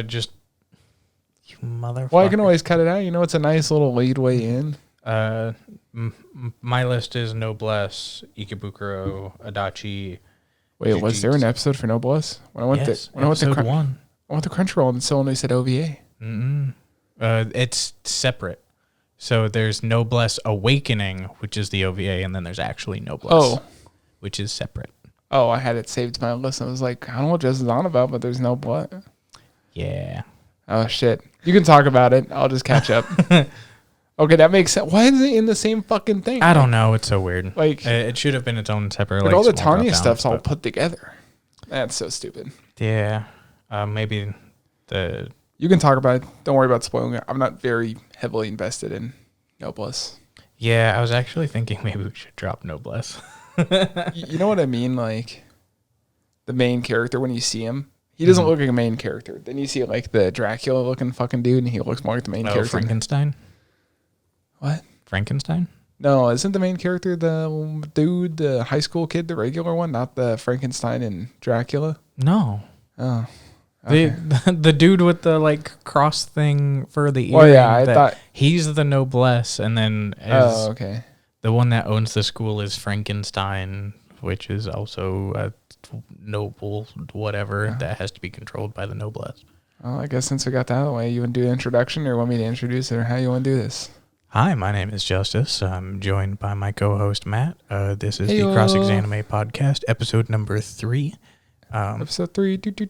Just you motherfucker. Well, I can always cut it out. You know, it's a nice little lead way in. My list is Noblesse, Ikebukuro, Adachi. Wait, was there an episode for Noblesse? When I went episode 1. I went to Crunchyroll and someone said OVA. It's separate. So there's Noblesse Awakening, which is the OVA, and then there's actually Noblesse, which is separate. Oh, I had it saved to my list. I was like, I don't know what Jess is on about, but there's no blood. Yeah. Oh, shit. You can talk about it. I'll just catch up. Okay, that makes sense. Why is it in the same fucking thing? I don't know. It's so weird. Like, it should have been its own separate. But all the Tanya stuff's all put together. That's so stupid. Yeah. Maybe the... You can talk about it. Don't worry about spoiling it. I'm not very heavily invested in Noblesse. Yeah, I was actually thinking maybe we should drop Noblesse. You know what I mean? Like, the main character, when you see him, he doesn't look like a main character. Then you see, like, the Dracula-looking fucking dude, and he looks more like the main character. Frankenstein? What? Frankenstein? No, isn't the main character the dude, the high school kid, the regular one, not the Frankenstein and Dracula? No. Oh. Okay. The dude with the like cross thing for the ear. Oh yeah, I thought he's the Noblesse, and then okay. The one that owns the school is Frankenstein, which is also a noble whatever that has to be controlled by the Noblesse. Well, I guess since we got that out of the way, you want to do the introduction, or want me to introduce it, or how you want to do this? Hi, my name is Justus. I'm joined by my co-host Matt. This is the Cross ExAnime Podcast, episode number 3. Episode 3. Today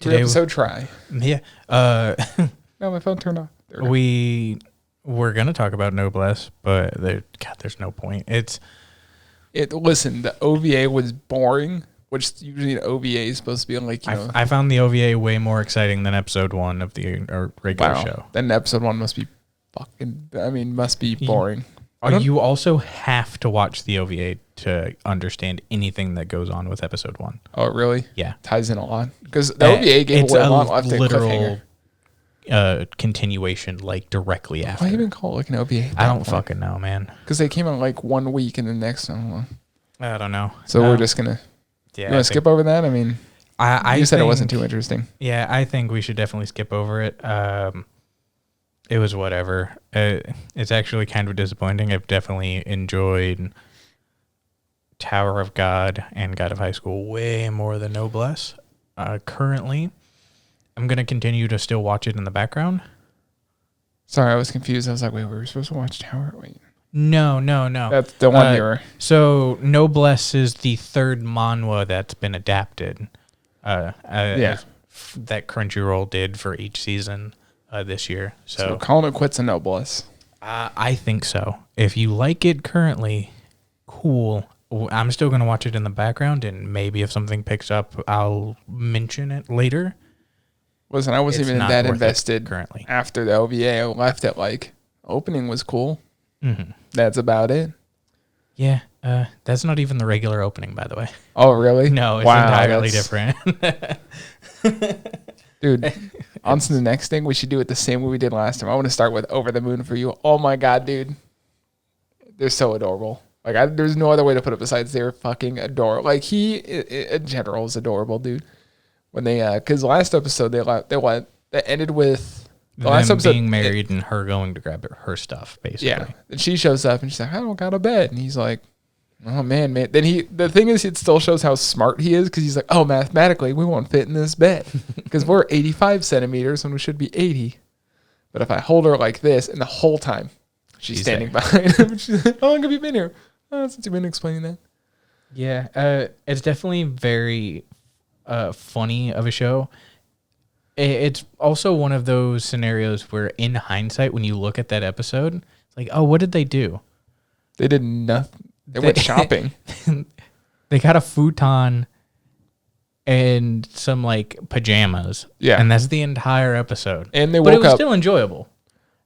episode try. Yeah. No, my phone turned off. We're gonna talk about Noblesse, but there's no point. Listen, the OVA was boring, which usually an OVA is supposed to be like, you know. I found the OVA way more exciting than episode 1 of the regular show. Then episode 1 must be boring. You also have to watch the OVA to understand anything that goes on with episode 1. Oh, really? Yeah. Ties in a lot. Because the OVA gave away a lot left literal continuation, like, directly after. Why even call it like an OVA? I don't fucking know, man. Because they came out like 1 week and the next, I don't know. So we're just going to... Yeah, you want to skip over that? I mean, you said it wasn't too interesting. Yeah, I think we should definitely skip over it. It was whatever. It's actually kind of disappointing. I've definitely enjoyed Tower of God and God of High School way more than Noblesse. Currently, I'm going to continue to still watch it in the background. Sorry, I was confused. I was like, wait, we were supposed to watch Tower? Wait. No. That's the one you were... So, Noblesse is the third manhwa that's been adapted. That Crunchyroll did for each season. This year. So calling it quits on Noblesse. I think so. If you like it currently, cool. I'm still going to watch it in the background, and maybe if something picks up, I'll mention it later. Listen, I wasn't even that invested currently. After the OVA, I left it like, opening was cool. Mm-hmm. That's about it. Yeah. That's not even the regular opening, by the way. Oh, really? No, it's entirely different. Dude, on to the next thing. We should do it the same way we did last time. I want to start with Over the Moon for You. Oh my God, dude. They're so adorable. Like, there's no other way to put it besides they're fucking adorable. Like, he, in general, is adorable, dude. When they, because last episode, they ended with the last episode being married and her going to grab her stuff, basically. Yeah. And she shows up and she's like, I don't got a bed. And he's like, oh man. Then the thing is, it still shows how smart he is, because he's like, oh, mathematically, we won't fit in this bed because we're 85 centimeters when we should be 80. But if I hold her like this, and the whole time she's standing behind him, she's like, how long have you been here? Since you've been explaining that. Yeah, it's definitely very funny of a show. It's also one of those scenarios where, in hindsight, when you look at that episode, it's like, oh, what did they do? They did nothing. They went shopping. They got a futon and some like pajamas. Yeah. And that's the entire episid. And they woke up. But it was still enjoyable.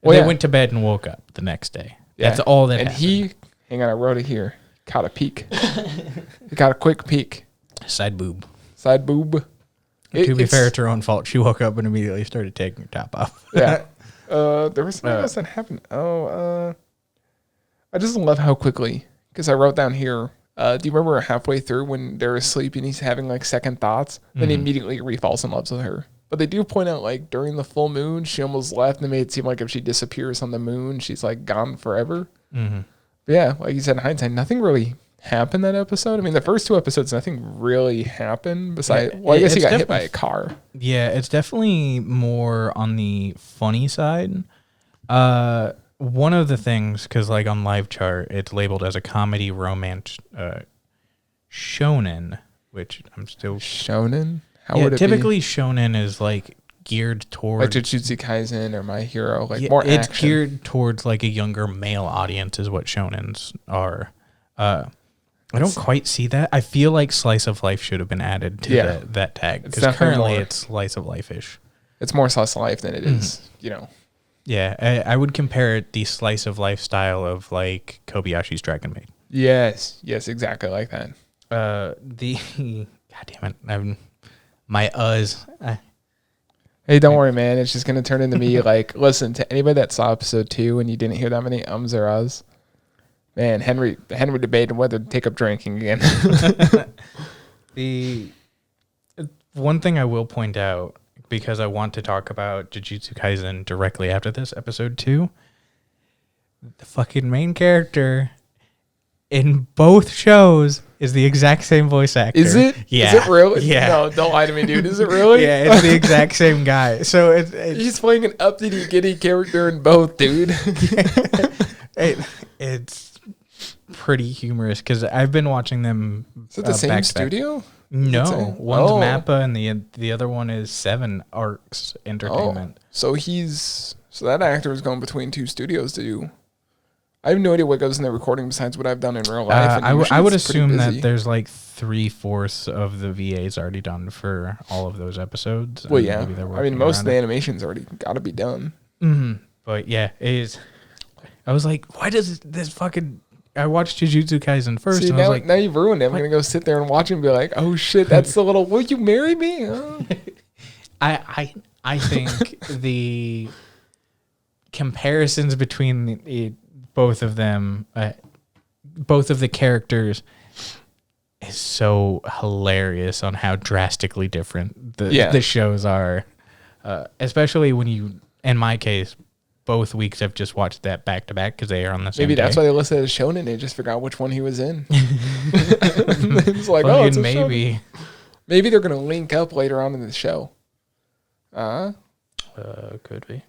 They went to bed and woke up the next day. Yeah. That's all that happened. Hang on, I wrote it here. Caught a peek. He got a quick peek. Side boob. To be fair, it's her own fault. She woke up and immediately started taking her top off. Yeah. There was something else that happened. I just love how quickly... Because I wrote down here, do you remember halfway through when they're asleep and he's having like second thoughts? Then he immediately refalls in love with her. But they do point out, like, during the full moon, she almost left and made it seem like if she disappears on the moon, she's, like, gone forever. Mm-hmm. But yeah, like you said, in hindsight, nothing really happened that episode. I mean, the first 2 episodes, nothing really happened besides, well, I guess he got hit by a car. Yeah, it's definitely more on the funny side. One of the things, because, like, on Live Chart, it's labeled as a comedy romance shonen, which I'm still... Shonen? How would it typically be? Shonen is like geared towards like Jujutsu Kaisen or My Hero, like more it's action. geared towards like a younger male audience is what shonens are. I don't quite see that. I feel like slice of life should have been added to that tag because currently it's slice of life-ish. It's more slice of life than it is, you know. Yeah, I would compare it the slice of life style of like Kobayashi's Dragon Maid. Yes, exactly like that. God damn it, my Hey, don't worry, man. It's just going to turn into me like, listen, to anybody that saw episode 2 and you didn't hear that many ums or uhs, man, Henry debated whether to take up drinking again. The one thing I will point out, because I want to talk about Jujutsu Kaisen directly after this, episode 2, the fucking main character in both shows is the exact same voice actor. Is it? Yeah. Is it real? Yeah. No, don't lie to me, dude. Is it really? Yeah, it's the exact same guy. So it's he's playing an uppity giddy character in both, dude. It's pretty humorous because I've been watching them. Is it the same studio? No, one's Mappa and the other one is 7 Arcs Entertainment. So that actor is going between 2 studios to do. I have no idea what goes in the recording besides what I've done in real life. I would assume that there's like 3/4 of the VAs already done for all of those episodes. Well, yeah. I mean, most of the animation's already got to be done. Mm-hmm. But yeah, it is. I was like, why does this fucking... I watched Jujutsu Kaisen first. See, and I was like, now you've ruined it. I'm going to go sit there and watch it and be like, oh shit, that's the little, will you marry me? Oh. I think the comparisons between both of them, both of the characters, is so hilarious on how drastically different the shows are. Especially when you, in my case, both weeks I've just watched that back to back because they are on the same Maybe that's day. why they listed it as shonen. They just forgot which one he was in. It's like, oh, it's maybe. Shonen. Maybe they're going to link up later on in the show. Could be.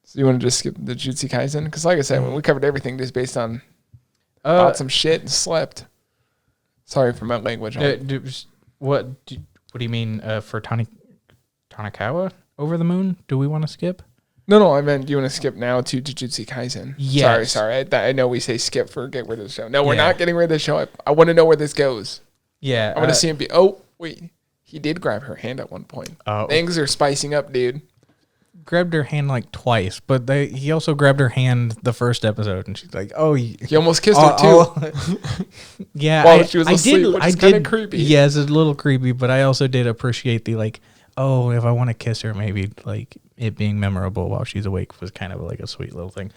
So you want to just skip the Jujutsu Kaisen? Because like I said, when we covered everything just based on bought some shit and slept. Sorry for my language. What do you mean for Tanakawa Over the Moon? Do we want to skip? No, I meant, do you want to skip now to Jujutsu Kaisen? Yes. Sorry. I know we say skip for get rid of the show. No, we're not getting rid of the show. I want to know where this goes. Yeah. I want to see him be... Oh, wait. He did grab her hand at one point. Things are spicing up, dude. Grabbed her hand like twice, but he also grabbed her hand the first episode, and she's like, "Oh, he almost kissed her too." Yeah, while she was asleep, which is kind of creepy. Yeah, it's a little creepy, but I also did appreciate the like, oh, if I want to kiss her, maybe like it being memorable while she's awake was kind of like a sweet little thing.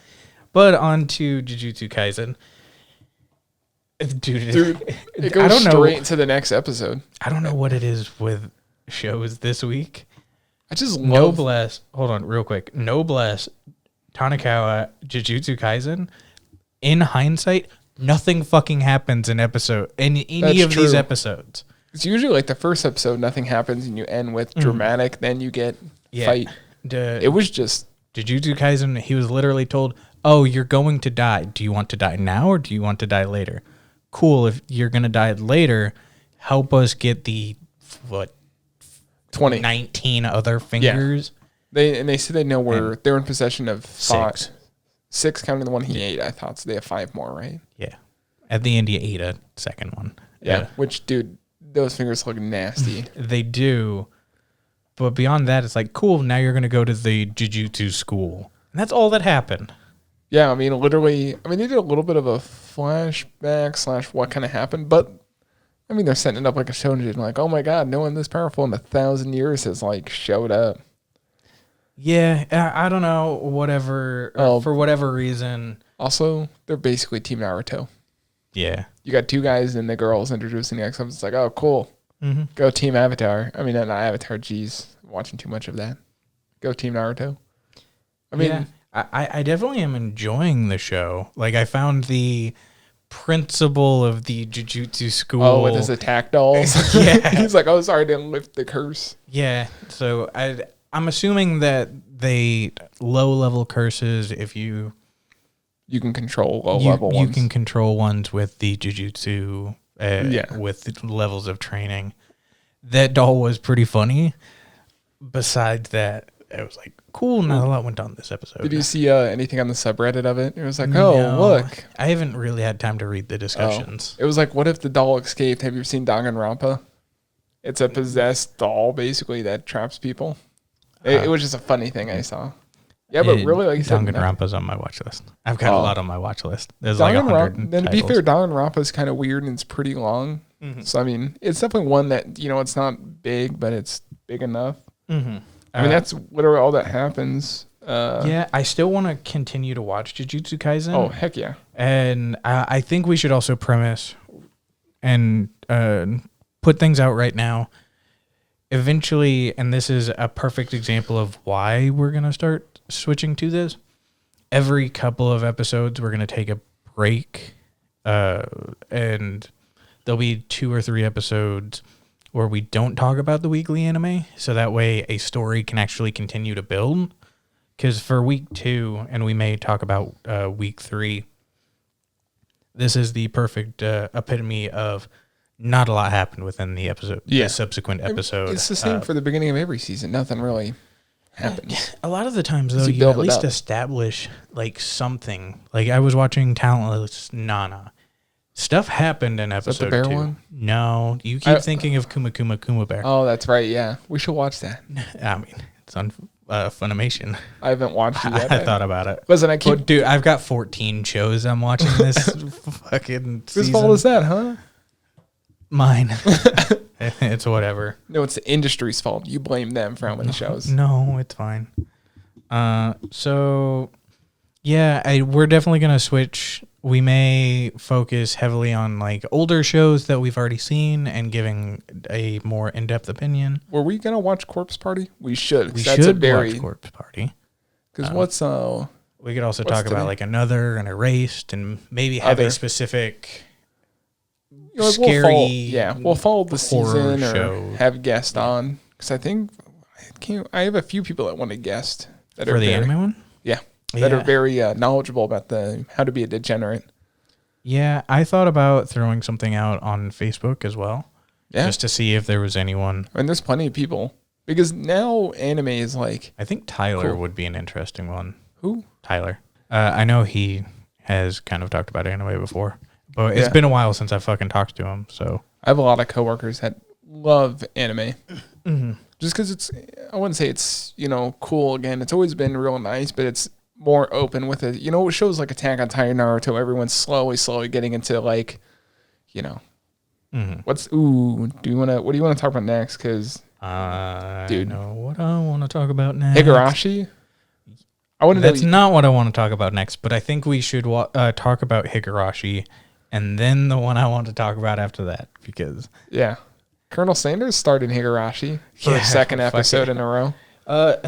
But on to Jujutsu Kaisen. Dude, it goes straight to the next episode. I don't know what it is with shows this week. I just Noblesse. Hold on, real quick. Noblesse, Tanakawa, Jujutsu Kaisen. In hindsight, nothing fucking happens in any of these episodes. It's usually like the first episode, nothing happens, and you end with dramatic. Then you get fight. It was just Jujutsu Kaisen. He was literally told, "Oh, you're going to die. Do you want to die now or do you want to die later? Cool. If you're gonna die later, help us get the 19 other fingers." Yeah. They said they know they're in possession of 6 counting the one he ate. I thought so. They have 5 more, right? Yeah. At the end, he ate a second one. Yeah. Which, dude, those fingers look nasty. They do. But beyond that, it's like, cool. Now you're gonna go to the Jujutsu school, and that's all that happened. Yeah, I mean, literally. I mean, they did a little bit of a flashback / what kind of happened, but. I mean, they're setting it up like a shonen, like, oh my god, no one this powerful in 1,000 years has like showed up. Yeah, I don't know, whatever, for whatever reason. Also, they're basically Team Naruto. Yeah. You got 2 guys and the girls introducing the X-Ups. It's like, oh, cool. Mm-hmm. Go Team Avatar. I mean, not Avatar. Geez, I'm watching too much of that. Go Team Naruto. I mean, yeah, I definitely am enjoying the show. Like, I found the principal of the Jujutsu school. Oh, with his attack dolls. Yeah. He's like, oh, sorry, I didn't lift the curse. Yeah. So I'm assuming that they low-level curses, if you can control low-level ones. You can control ones with the Jujutsu, with the levels of training. That doll was pretty funny. Besides that, it was like, cool, not a lot went on this episode. Did you see anything on the subreddit of it? It was like, oh, look. I haven't really had time to read the discussions. It was like, what if the doll escaped? Have you ever seen Danganronpa? It's a possessed doll, basically, that traps people. It was just a funny thing I saw. Yeah, but really, like you said, Danganronpa's on my watch list. I've got a lot on my watch list. There's like 100 Then to be titles. fair, Danganronpa's kind of weird and it's pretty long. Mm-hmm. So, I mean, it's definitely one that, it's not big, but it's big enough. Mm-hmm. I mean, that's literally all that happens. Yeah, I still want to continue to watch Jujutsu Kaisen. Oh, heck yeah. And I think we should also premise and put things out right now. Eventually, and this is a perfect example of why we're going to start switching to this. Every couple of episodes, we're going to take a break. And there'll be 2 or 3 episodes where we don't talk about the weekly anime, so that way a story can actually continue to build. Because for week 2, and we may talk about week 3, this is the perfect epitome of not a lot happened within the episode. Yeah. The subsequent episode. It's the same for the beginning of every season. Nothing really happens. A lot of the times, though, you at least establish like something. Like I was watching Talentless Nana. Stuff happened in episode 2. Is that the bear one? No, you keep thinking of Kuma Bear. Oh, that's right. Yeah, we should watch that. I mean, it's on Funimation. I haven't watched it yet. I thought about it. Listen, dude, I've got 14 shows I'm watching this fucking season. Whose fault is that, huh? Mine. It's whatever. No, it's the industry's fault. You blame them for how many shows. No, it's fine. So, yeah, we're definitely going to switch. We may focus heavily on like older shows that we've already seen and giving a more in-depth opinion. Were we going to watch Corpse Party? We should. We should watch Corpse Party. Because we could also talk about like Another and Erased and maybe have a specific scary we'll follow the season show. Or have guests on. Because I think I have a few people that want to guest. For the anime one? Yeah. That are very knowledgeable about how to be a degenerate. Yeah, I thought about throwing something out on Facebook as well. Yeah. Just to see if there was anyone. And there's plenty of people. Because now anime is like... I think Tyler would be an interesting one. Who? Tyler. I know he has kind of talked about anime before. But it's been a while since I fucking talked to him, so... I have a lot of coworkers that love anime. Mm-hmm. Just because I wouldn't say it's, cool again. It's always been real nice, but it's more open with it. It shows like Attack on Titan, Naruto, everyone's slowly getting into like, mm-hmm. what do you want to talk about next? Because I know what I want to talk about next. Higurashi? That's not what I want to talk about next, but I think we should talk about Higurashi and then the one I want to talk about after that, because Colonel Sanders started Higurashi for a second episode in a row.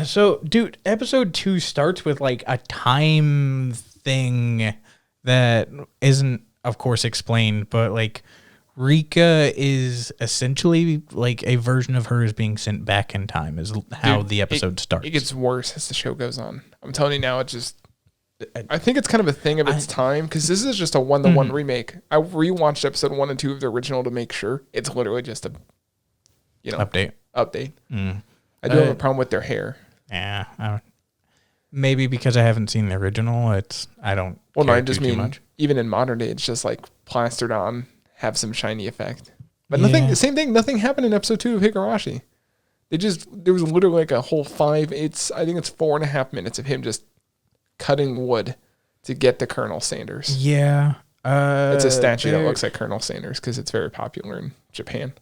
So, dude, episode 2 starts with like a time thing that isn't, of course, explained, but like Rika is essentially like a version of her is being sent back in time is how the episode starts. It gets worse as the show goes on. I'm telling you now, I think it's kind of a thing of its time, because this is just a 1-to-1 remake. I rewatched episode 1 and 2 of the original to make sure. It's literally just a update. I do have a problem with their hair. Yeah, maybe because I haven't seen the original. I don't. Well, no, I just mean much. Even in modern day, it's just like plastered on, have some shiny effect. But nothing. Same thing. Nothing happened in episode 2 of Higurashi. There was literally like a whole 5. I think it's 4.5 minutes of him just cutting wood to get to Colonel Sanders. Yeah, it's a statue that looks like Colonel Sanders because it's very popular in Japan.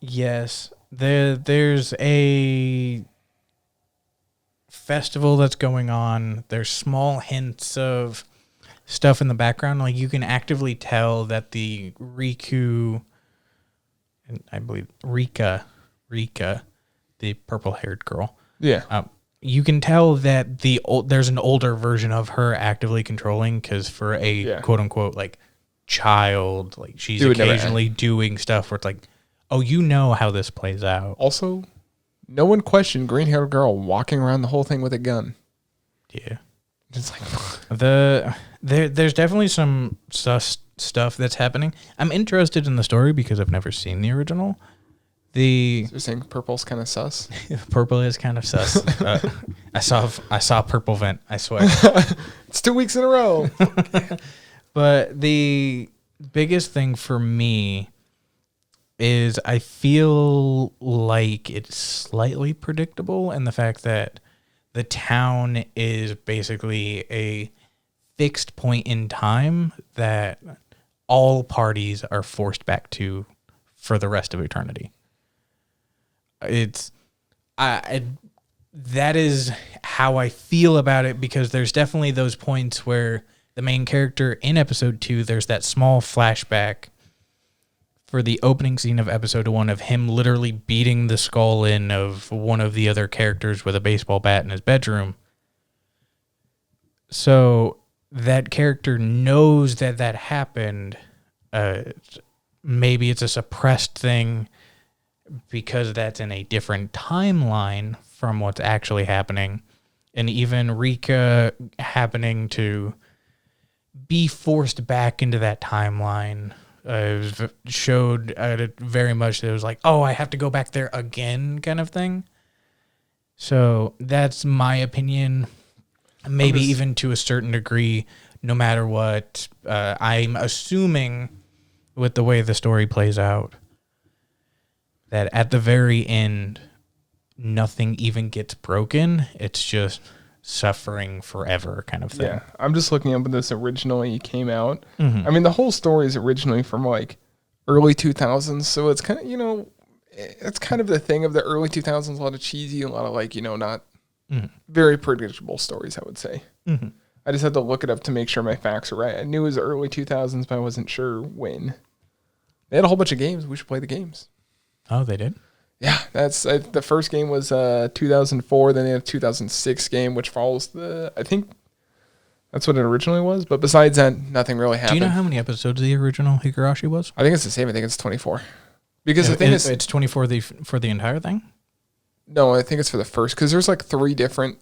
Yes. There's a festival that's going on. There's small hints of stuff in the background. Like you can actively tell that the Riku and I believe Rika, the purple-haired girl. Yeah. You can tell that there's an older version of her actively controlling, because for a quote-unquote like child, like she's occasionally doing stuff where it's like, oh, you know how this plays out. Also, no one questioned green-haired girl walking around the whole thing with a gun. Yeah. It's like there's definitely some sus stuff that's happening. I'm interested in the story because I've never seen the original. You're saying purple's kind of sus? Purple is kind of sus. I saw purple vent, I swear. It's 2 weeks in a row. But the biggest thing for me is I feel like it's slightly predictable in the fact that the town is basically a fixed point in time that all parties are forced back to for the rest of eternity. That is how I feel about it, because there's definitely those points where the main character in episode 2, there's that small flashback for the opening scene of episode 1 of him literally beating the skull in of one of the other characters with a baseball bat in his bedroom. So that character knows that happened. Maybe it's a suppressed thing because that's in a different timeline from what's actually happening. And even Rika happening to be forced back into that timeline showed very much that it was like, oh, I have to go back there again kind of thing. So that's my opinion. Maybe even to a certain degree, no matter what, I'm assuming with the way the story plays out, that at the very end, nothing even gets broken. It's just suffering forever kind of thing. Yeah, I'm just looking up when this originally came out. Mm-hmm. I mean, the whole story is originally from like early 2000s, so it's kind of, it's kind of the thing of the early 2000s, a lot of cheesy, a lot of like, not very predictable stories, I would say. Mm-hmm. I just had to look it up to make sure my facts are right. I knew it was early 2000s, but I wasn't sure when. They had a whole bunch of games. We should play the games. Oh, they did? Yeah, that's the first game was 2004. Then they had a 2006 game, which follows I think that's what it originally was. But besides that, nothing really happened. Do you know how many episodes the original Higurashi was? I think it's the same. I think it's 24. Because the thing is, it's 24 for the entire thing? No, I think it's for the first, because there's like 3 different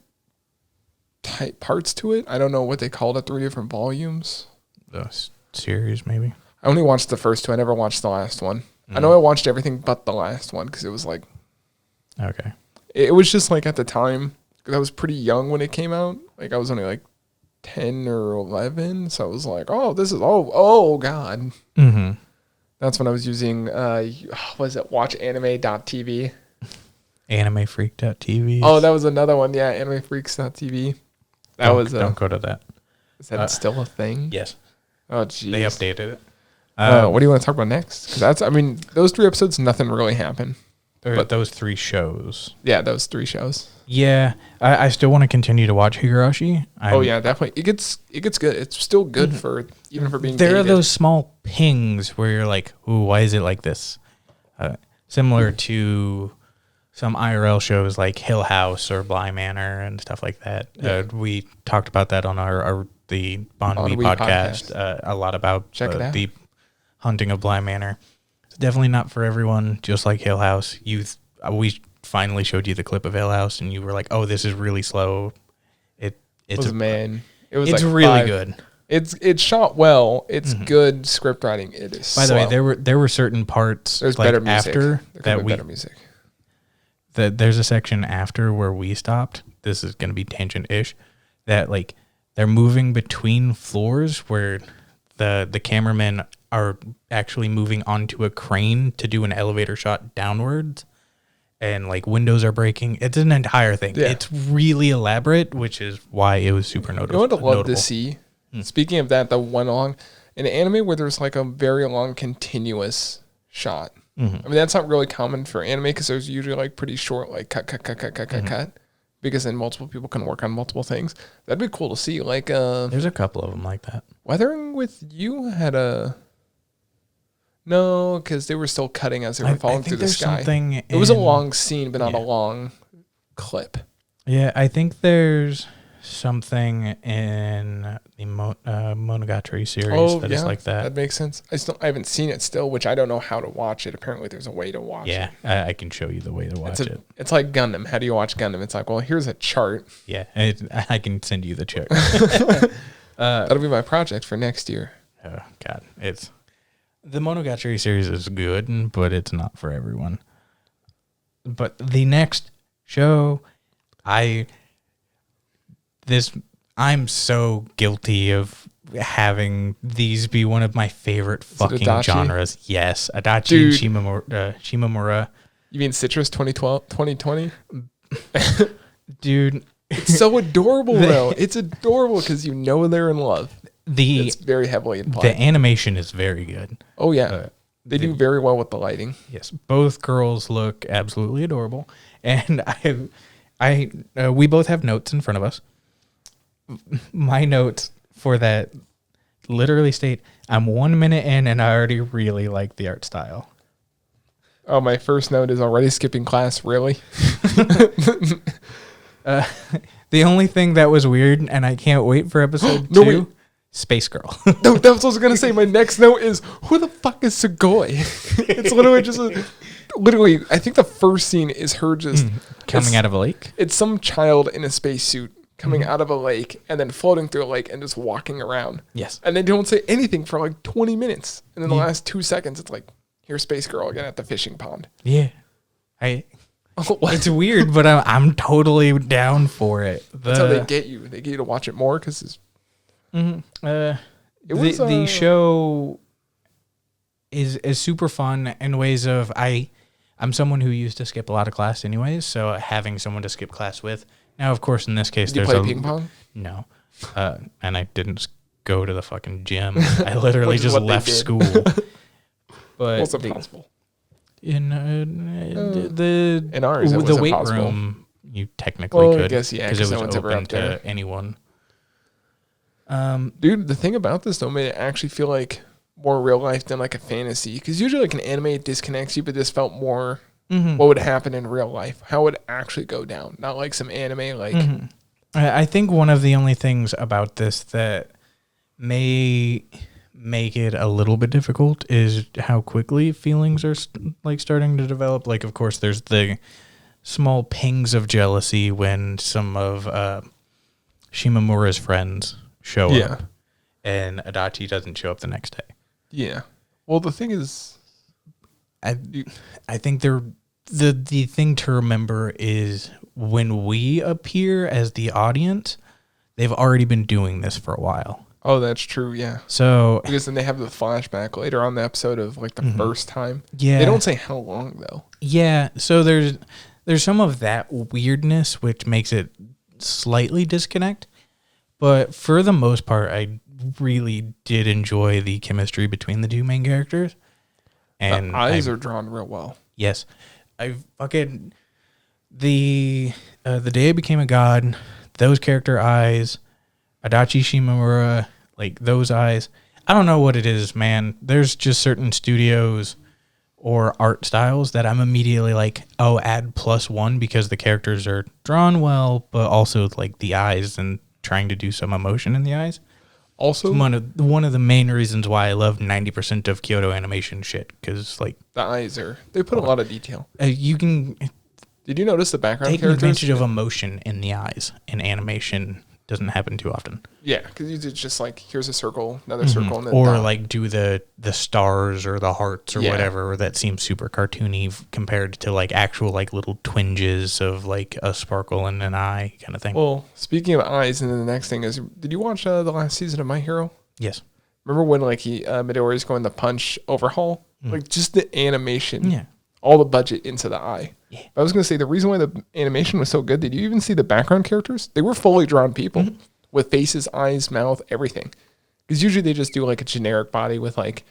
type parts to it. I don't know what they called it, 3 different volumes. The series, maybe? I only watched the first 2. I never watched the last one. I know I watched everything but the last one, because it was like... Okay. It was just like at the time, because I was pretty young when it came out. Like I was only like 10 or 11, so I was like, oh, this is... Oh, God. Mm-hmm. That's when I was using... was it WatchAnime.tv? AnimeFreak.tv. Oh, that was another one. Yeah, AnimeFreaks.tv. Don't go to that. Is that still a thing? Yes. Oh, geez. They updated it. What do you want to talk about next? Because those 3 episodes, nothing really happened. But those 3 shows. Yeah, those 3 shows. Yeah, I still want to continue to watch Higurashi. Yeah, definitely. It gets good. It's still good for being. There are those small pings where you're like, "Ooh, why is it like this?" Similar to some IRL shows like Hill House or Bly Manor and stuff like that. Yeah. We talked about that on the Bon We podcast. A lot about the hunting of Bly Manor. It's definitely not for everyone. Just like Hill House, we finally showed you the clip of Hill House, and you were like, "Oh, this is really slow." It's really good. It's shot well. It's good script writing. It is. By the way, there were certain parts. There's like better music. After that better music. There's a section after where we stopped. This is going to be tangent-ish. That like they're moving between floors where the cameramen are actually moving onto a crane to do an elevator shot downwards, and like windows are breaking. It's an entire thing. Yeah. It's really elaborate, which is why it was super notable. You know what I'd love to see? Speaking of that, the one long an anime where there's like a very long continuous shot. Mm-hmm. I mean, that's not really common for anime because there's usually like pretty short, like cut. Because then multiple people can work on multiple things. That'd be cool to see. Like, there's a couple of them like that. Weathering with You had a. No, because they were still cutting as they were falling through the sky. It was a long scene, but not a long clip. Yeah, I think there's something in the Monogatari series that is like that. That makes sense. I haven't seen it still, which I don't know how to watch it. Apparently, there's a way to watch it. Yeah, I can show you the way to watch it. It's like Gundam. How do you watch Gundam? It's like, well, here's a chart. Yeah, I can send you the chart. That'll be my project for next year. Oh, God. The Monogatari series is good, but it's not for everyone. But the next show, I'm so guilty of having these be one of my favorite fucking genres. Yes, Adachi and Shimamura. You mean Citrus 2020? Dude. It's so adorable, though. It's adorable because you know they're in love. It's very heavily implied. The animation is very good. Oh, yeah. They do very well with the lighting. Yes, both girls look absolutely adorable. And we both have notes in front of us. My notes for that literally state, I'm 1 minute in and I already really like the art style. Oh, my first note is already skipping class, really? The only thing that was weird, and I can't wait for episode 2, wait. Space Girl. No, that's what I was going to say. My next note is, who the fuck is Sugoi? It's literally just I think the first scene is her just... coming out of a lake? It's some child in a spacesuit coming out of a lake and then floating through a lake and just walking around. Yes. And they don't say anything for like 20 minutes. And then the last 2 seconds, it's like, here's Space Girl again at the fishing pond. Yeah. It's weird, but I'm totally down for it. That's how they get you. They get you to watch it more because it's... the show is super fun in ways of I'm someone who used to skip a lot of class anyways, so having someone to skip class with. Now, of course, in this case, Did you play ping pong? No. And I didn't go to the fucking gym. I literally just left school. But it's impossible. In ours, the weight impossible. Room, you technically could. I guess, yeah, because it no was one's open to anyone. Dude, the thing about this, though, made it actually feel like more real life than like a fantasy. Because usually like an anime, it disconnects you, but this felt more what would happen in real life. How it would actually go down. Not like some anime like... I think one of the only things about this that may make it a little bit difficult is how quickly feelings are starting to develop. Like, of course, there's the small pings of jealousy when some of Shimamura's friends show up and Adachi doesn't show up the next day. Yeah. Well, the thing is, I think the thing to remember is when we appear as the audience, they've already been doing this for a while. Oh, that's true, yeah. So because then they have the flashback later on the episode of like the first time. Yeah. They don't say how long though. Yeah, so there's some of that weirdness which makes it slightly disconnect. But for the most part, I really did enjoy the chemistry between the two main characters. And the eyes are drawn real well. Yes. The day I became a god, those character eyes, Adachi Shimamura, like those eyes. I don't know what it is, man. There's just certain studios or art styles that I'm immediately like, oh, add +1 because the characters are drawn well, but also like the eyes and trying to do some emotion in the eyes. Also, one of the main reasons why I love 90% of Kyoto Animation shit, because like the eyes they put a lot of detail. You can. Did you notice the background taking characters? Advantage of emotion in the eyes in animation doesn't happen too often. Yeah, because it's just like here's a circle, another circle, and then or like do the stars or the hearts or whatever that seems super cartoony compared to like actual like little twinges of like a sparkle in an eye kind of thing. Well, speaking of eyes, and then the next thing is, did you watch the last season of My Hero? Yes. Remember when like Midoriya's going the punch overhaul? Like just the animation. Yeah. All the budget into the eye. Yeah. I was going to say the reason why the animation was so good, did you even see the background characters? They were fully drawn people with faces, eyes, mouth, everything. Because usually they just do like a generic body with like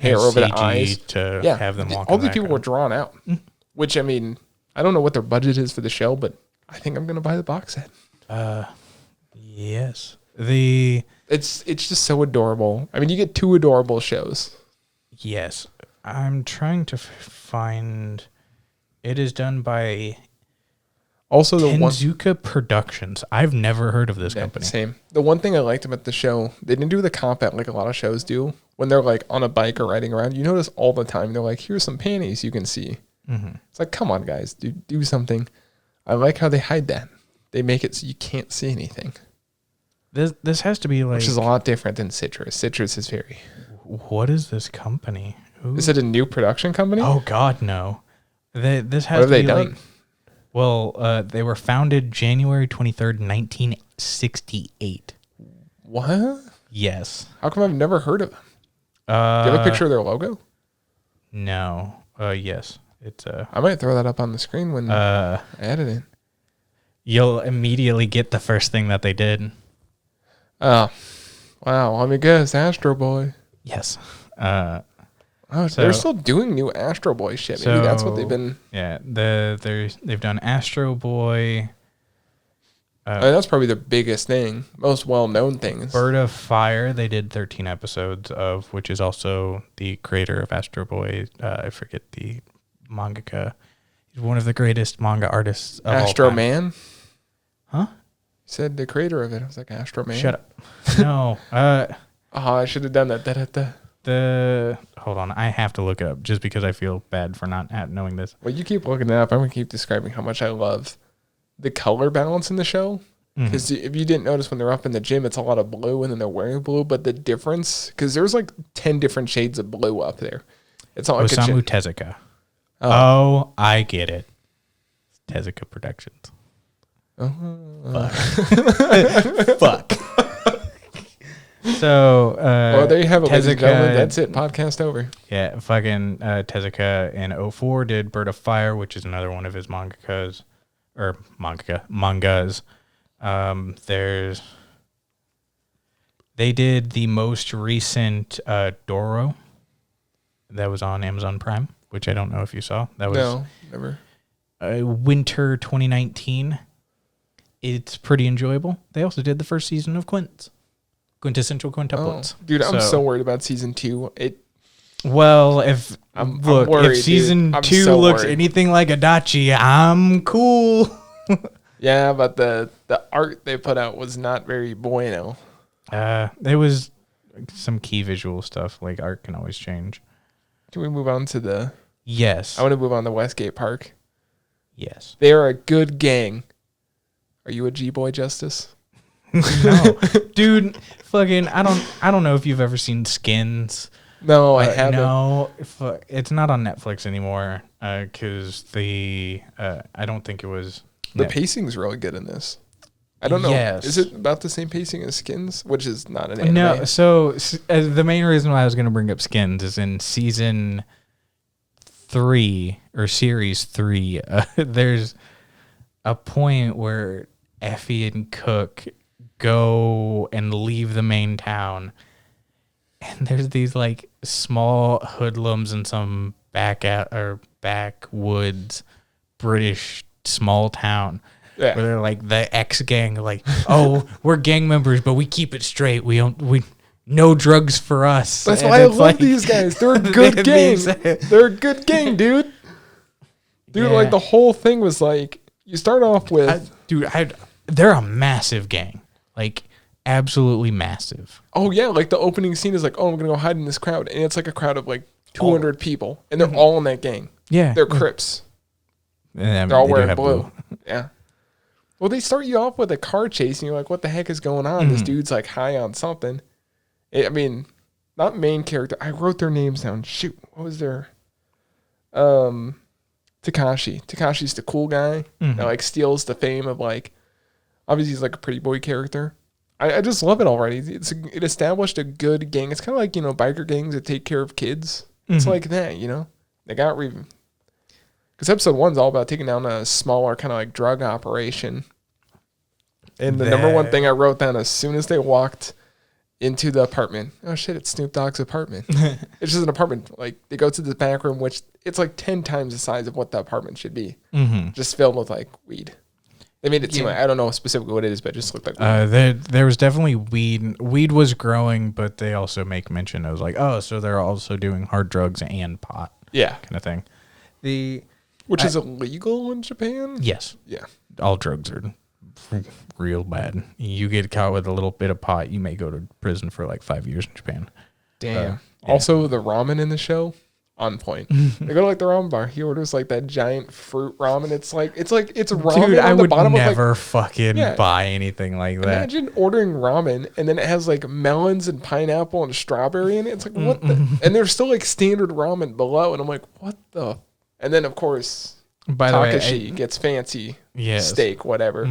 hair over the eyes. To have them walk. All these people were drawn out. Which, I mean, I don't know what their budget is for the show, but I think I'm going to buy the box set. Yes. It's just so adorable. I mean, you get 2 adorable shows. Yes. I'm trying to find. It is done by Also, the Tenzuka Productions. I've never heard of this company. Same. The one thing I liked about the show, they didn't do the combat like a lot of shows do. When they're like on a bike or riding around, you notice all the time they're like, "Here's some panties you can see." Mm-hmm. It's like, come on, guys, do something. I like how they hide that. They make it so you can't see anything. This has to be like, which is a lot different than Citrus. Citrus is very. What is this company? Is it a new production company? Oh God, no. This has what have to they be done? Like, well, they were founded January 23rd, 1968. What? Yes. How come I've never heard of them? Do you have a picture of their logo? No. Yes. It's I might throw that up on the screen when I edit it. You'll immediately get the first thing that they did. Oh. Wow. Let me guess. Astro Boy. Yes. They're still doing new Astro Boy shit. Maybe that's what they've been. Yeah. They've done Astro Boy. That's probably the biggest thing, most well-known things. Bird of Fire, they did 13 episodes of, which is also the creator of Astro Boy. I forget the mangaka. He's one of the greatest manga artists of Astro all time. Man? Huh? You said the creator of it. I was like, Astro Man? Shut up. No. I should have done that. Hold on. I have to look it up just because I feel bad for not knowing this. Well, you keep looking it up. I'm going to keep describing how much I love the color balance in the show. Because if you didn't notice when they're up in the gym, it's a lot of blue and then they're wearing blue. But the difference, because there's like 10 different shades of blue up there. It's not like Osamu Tezuka. Oh, I get it. Tezuka Productions. Fuck. So, well, there you have it, ladies and Tezuka, gentlemen. That's it. Podcast over. Yeah, fucking Tezuka in 2004 did Bird of Fire, which is another one of his mangas. They did the most recent Doro that was on Amazon Prime, which I don't know if you saw. That was no, never. Winter 2019. It's pretty enjoyable. They also did the first season of Quintessential Quintuplets. Oh, dude, I'm so worried about season 2. Well, if I'm worried, if season dude. 2 looks anything like Adachi, I'm cool. Yeah, but the art they put out was not very bueno. There was some key visual stuff. Like, art can always change. Can we move on to the... Yes. I want to move on to Westgate Park. Yes. They are a good gang. Are you a G-boy, Justus? No. Dude, fucking, I don't know if you've ever seen Skins. No, I haven't. No, it's not on Netflix anymore because I don't think it was... The pacing's really good in this. I don't know. Yes. Is it about the same pacing as Skins, which is not an anime? No, so the main reason why I was going to bring up Skins is in season 3 or series 3, there's a point where Effie and Cook go and leave the main town, and there's these like small hoodlums in some backwoods British small town. Yeah. Where they're like the ex gang, like, oh, we're gang members, but we keep it straight. We no drugs for us. That's and why I love these guys. They're a good gang. They're a good gang, dude. Dude, like the whole thing was like, you start off with, they're a massive gang, like absolutely massive. Oh yeah, like the opening scene is like, oh, I'm gonna go hide in this crowd, and it's like a crowd of like 200 people, and they're all in that gang. Yeah, they're Crips. And they're all wearing blue. Yeah. Well, they start you off with a car chase, and you're like, what the heck is going on? This dude's like high on something. I mean, not main character. I wrote their names down. Shoot, what was their? Takashi. Takashi's the cool guy that like steals the fame of like. Obviously, he's like a pretty boy character. I just love it already. It established a good gang. It's kind of like, biker gangs that take care of kids. It's like that, They got because episode 1's all about taking down a smaller kind of like drug operation. And the number one thing I wrote down as soon as they walked into the apartment, oh shit, it's Snoop Dogg's apartment. It's just an apartment. Like, they go to the back room, which it's like 10 times the size of what the apartment should be. Just filled with like weed. They made it seem like, I don't know specifically what it is, but it just looked like there was definitely weed. Weed was growing, but they also make mention of like, oh, so they're also doing hard drugs and pot. Yeah. Kind of thing. Which is illegal in Japan? Yes. Yeah. All drugs are real bad. You get caught with a little bit of pot, you may go to prison for like 5 years in Japan. Damn. Also, the ramen in the show, on point. They go to like the ramen bar. He orders like that giant fruit ramen. It's ramen. Dude, I would bottom never of fucking buy anything like that. Imagine ordering ramen and then it has like melons and pineapple and strawberry in it. It's like, what the? And there's still like standard ramen below. And I'm like, what the? And then, of course, by Takashi the way, gets fancy steak, whatever.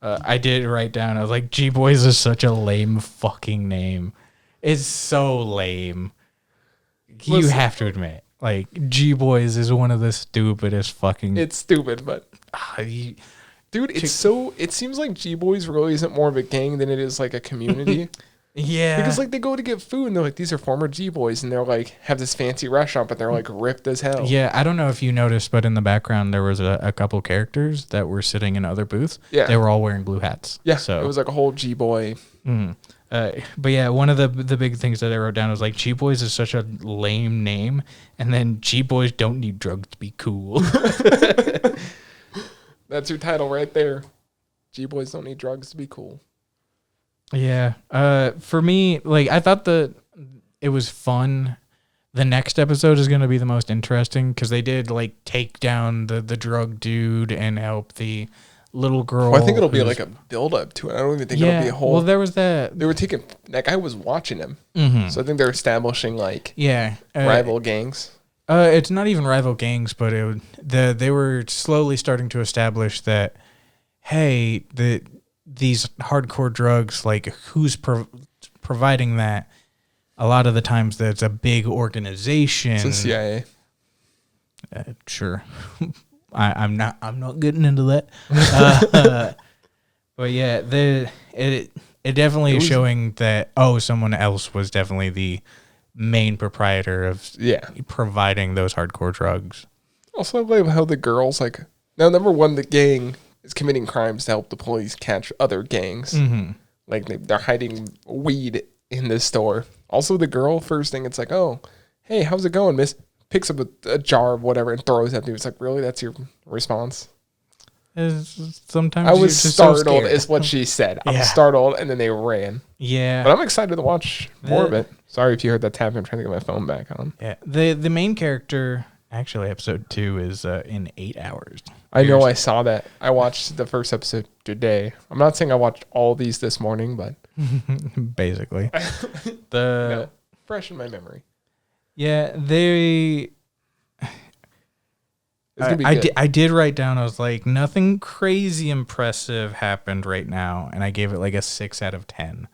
I did write down, I was like, G-Boys is such a lame fucking name. It's so lame. You have to admit, like, G-Boys is one of the stupidest fucking... It's stupid, but... Dude, it seems like G-Boys really isn't more of a gang than it is like a community. Yeah. Because like they go to get food and they're like, these are former G-Boys, and they're like, have this fancy restaurant, but they're like ripped as hell. Yeah, I don't know if you noticed, but in the background there was a couple characters that were sitting in other booths. Yeah. They were all wearing blue hats. Yeah, so it was like a whole G-Boy. But yeah, one of the big things that I wrote down was like, G-Boys is such a lame name, and then G-Boys don't need drugs to be cool. That's your title right there. G-Boys don't need drugs to be cool. Yeah. For me, like, I thought it was fun. The next episode is going to be the most interesting because they did like take down the drug dude and help the little girl. Well, I think it'll be like a build up to it. I don't even think it'll be a whole. Well, there was that. They were taking, that guy was watching him. So I think they're establishing like rival gangs. It's not even rival gangs, but they were slowly starting to establish that, hey, these hardcore drugs, like who's providing that? A lot of the times that's a big organization. It's the CIA. Sure. I'm not getting into that. But yeah, it definitely is showing that someone else was definitely the main proprietor of providing those hardcore drugs. Also, I love how the girls now, number one, the gang is committing crimes to help the police catch other gangs. Like they're hiding weed in this store. Also, the girl, first thing, it's like, oh, hey, how's it going, miss? Picks up a jar of whatever and throws at me. It's like, really? That's your response? Sometimes I was startled, is what she said. I'm startled, and then they ran. Yeah. But I'm excited to watch more of it. Sorry if you heard that tapping. I'm trying to get my phone back on. Yeah. The main character, actually, episode 2 is in 8 hours. I know, I saw that. I watched the first episode today. I'm not saying I watched all these this morning, but... Basically. Fresh in my memory. Yeah, I did write down, I was like, nothing crazy impressive happened right now, and I gave it like a 6 out of 10.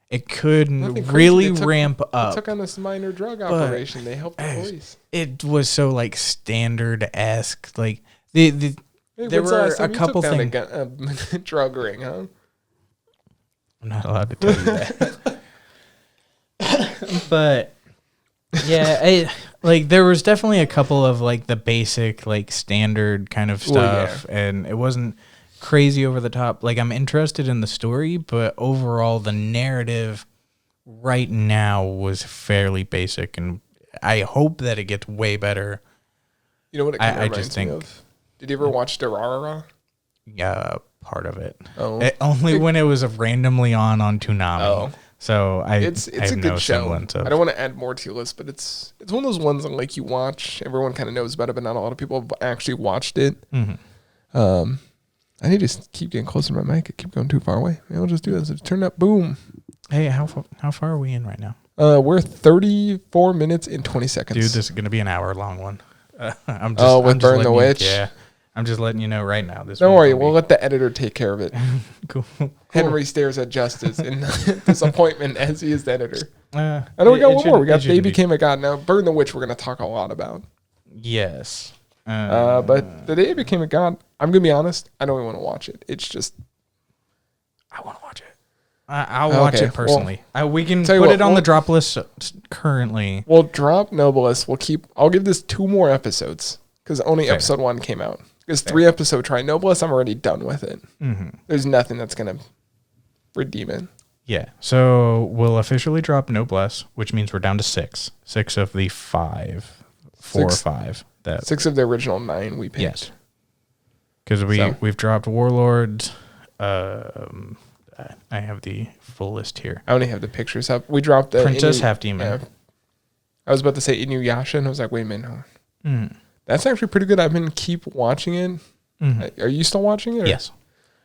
It could really ramp up. They took on this minor drug operation. They helped the police. It was so like standard-esque. Like there were a couple things. A drug ring, huh? I'm not allowed to tell you that. But yeah, there was definitely a couple of like the basic like standard kind of stuff, and it wasn't crazy over the top. Like, I'm interested in the story, but overall the narrative right now was fairly basic, and I hope that it gets way better. You know what it kind of reminds me of? Did you ever watch Durarara? Yeah, part of it. Only when it was randomly on Toonami. So it's a good show. I don't want to add more to your list, but it's one of those ones that like you watch, everyone kind of knows about it, but not a lot of people have actually watched it. I need to keep getting closer to my mic. I keep going too far away. Maybe I'll just do this. Turn that boom. Hey, how far are we in right now? We're 34 minutes and 20 seconds. Dude, this is gonna be an hour long one. Burn the Witch. I'm just letting you know right now. Don't worry, we'll let the editor take care of it. Cool. Henry stares at Justus in disappointment as he is the editor. I know we got one more. We got They Became a God. Now, Burn the Witch we're going to talk a lot about. Yes. But The Day Became a God, I'm going to be honest, I don't even want to watch it. It's just... I want to watch it. I'll watch it personally. We can put it on the drop list currently. We'll drop Noblest. I'll give this 2 more episodes because only episode 1 came out. Because 3-episode try Noblesse, I'm already done with it. Mm-hmm. There's nothing that's going to redeem it. Yeah. So we'll officially drop Noblesse, which means we're down to 6. 6 of the 5. 4 or 5. 6 of the original 9 we picked. Yes. Because we've dropped Warlords. I have the full list here. I only have the pictures up. We dropped the Princess Half Demon. I was about to say Inuyasha, and I was like, wait a minute. No. Mm. That's actually pretty good. I've been keep watching it. Mm-hmm. Are you still watching it? Yes.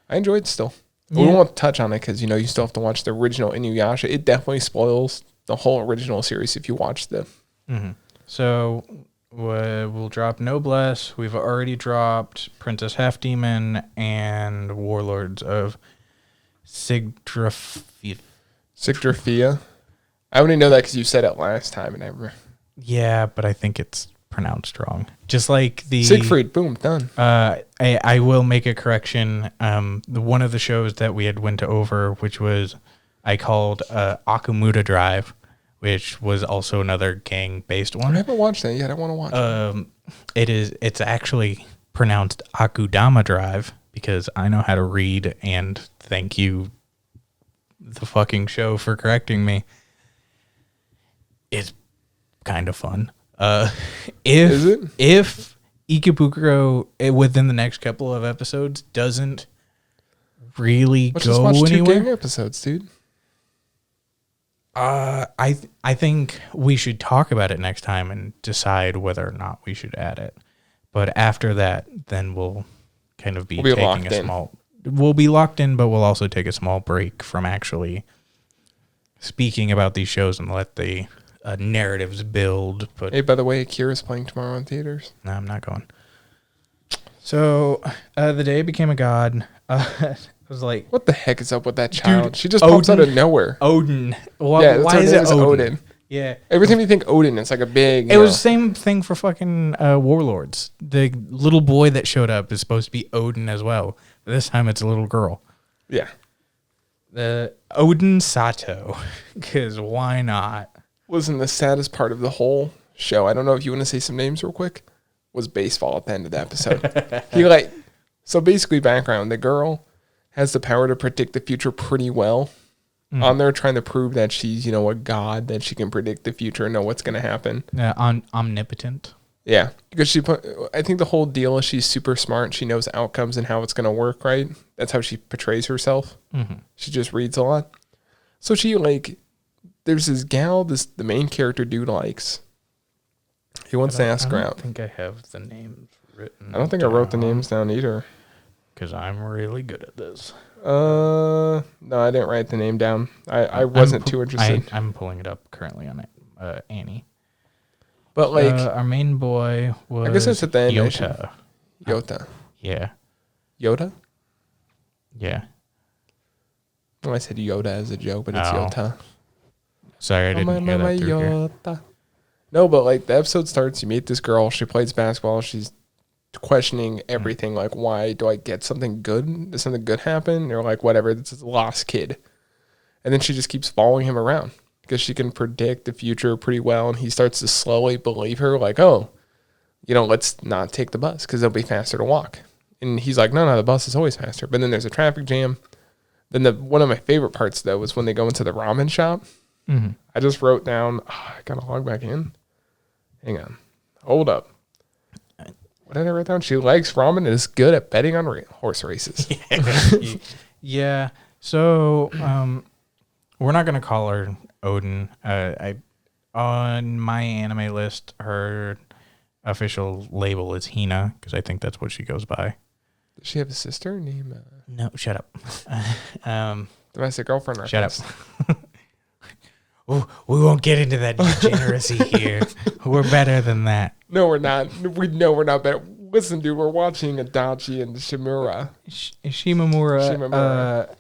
I enjoy it still. Yeah. We won't touch on it because, you still have to watch the original Inuyasha. It definitely spoils the whole original series if you watch the... Mm-hmm. So we'll drop Noblesse. We've already dropped Princess Half Demon and Warlords of Sigdrafia. I only know that because you said it last time, and I remember. Yeah, but I think it's pronounced wrong. Just like the Siegfried. Boom, done. I will make a correction. One of the shows that we had went over, which was I called Akumuda Drive, which was also another gang-based one. I haven't watched that yet. I want to watch it. It's actually pronounced Akudama Drive because I know how to read, and thank you, the fucking show, for correcting me. It's kind of fun. Is it? If Ikebukuro within the next couple of episodes doesn't really Let's go just watch anywhere, 2 gang episodes, dude. I think we should talk about it next time and decide whether or not we should add it. But after that, then we'll kind of be taking a small. We'll be locked in, but we'll also take a small break from actually speaking about these shows and let the narratives build. But hey, by the way, Akira's playing tomorrow in theaters. No, I'm not going. So the day became a god. I was like, what the heck is up with that child? Dude, She just pops out of nowhere. Odin. Yeah, why is it Odin? Yeah. Every time you think Odin, it's like a big... It was the same thing for fucking Warlords. The little boy that showed up is supposed to be Odin as well. But this time it's a little girl. Yeah. The Odin Sato. Because why not? Wasn't the saddest part of the whole show, I don't know if you want to say some names real quick, was baseball at the end of the episode. So basically background, the girl has the power to predict the future pretty well. On there trying to prove that she's, a god, that she can predict the future and know what's going to happen. Omnipotent. Yeah, because I think the whole deal is she's super smart. She knows outcomes and how it's going to work, right? That's how she portrays herself. Mm-hmm. She just reads a lot. So she, there's this gal, the main character dude likes. He wants to ask her out. I don't think I have the names written. I don't think I wrote the names down either. Because I'm really good at this. No, I didn't write the name down. I wasn't too interested. I'm pulling it up currently on Annie. But our main boy was I guess it's at the end. Yota. Yeah. Yoda? Yeah. Well, I said Yoda as a joke, but it's Yota. Sorry, I didn't hear that through here. No, but the episode starts, you meet this girl, she plays basketball, she's questioning everything, why do I get something good? Does something good happen? Or whatever, this is a lost kid. And then she just keeps following him around because she can predict the future pretty well, and he starts to slowly believe her, let's not take the bus because it'll be faster to walk. And he's like, no, the bus is always faster. But then there's a traffic jam. Then one of my favorite parts, though, was when they go into the ramen shop. Mm-hmm. I just wrote down, I gotta log back in. Hang on. Hold up. What did I write down? She likes ramen and is good at betting on horse races. Yeah. So we're not going to call her Odin. On my anime list, her official label is Hina because I think that's what she goes by. Does she have a sister named? No, shut up. Domestic girlfriend. Shut up. Oh, we won't get into that degeneracy here. We're better than that. No, we're not. We know we're not better. Listen, dude, we're watching Adachi and Shimura. Shimamura.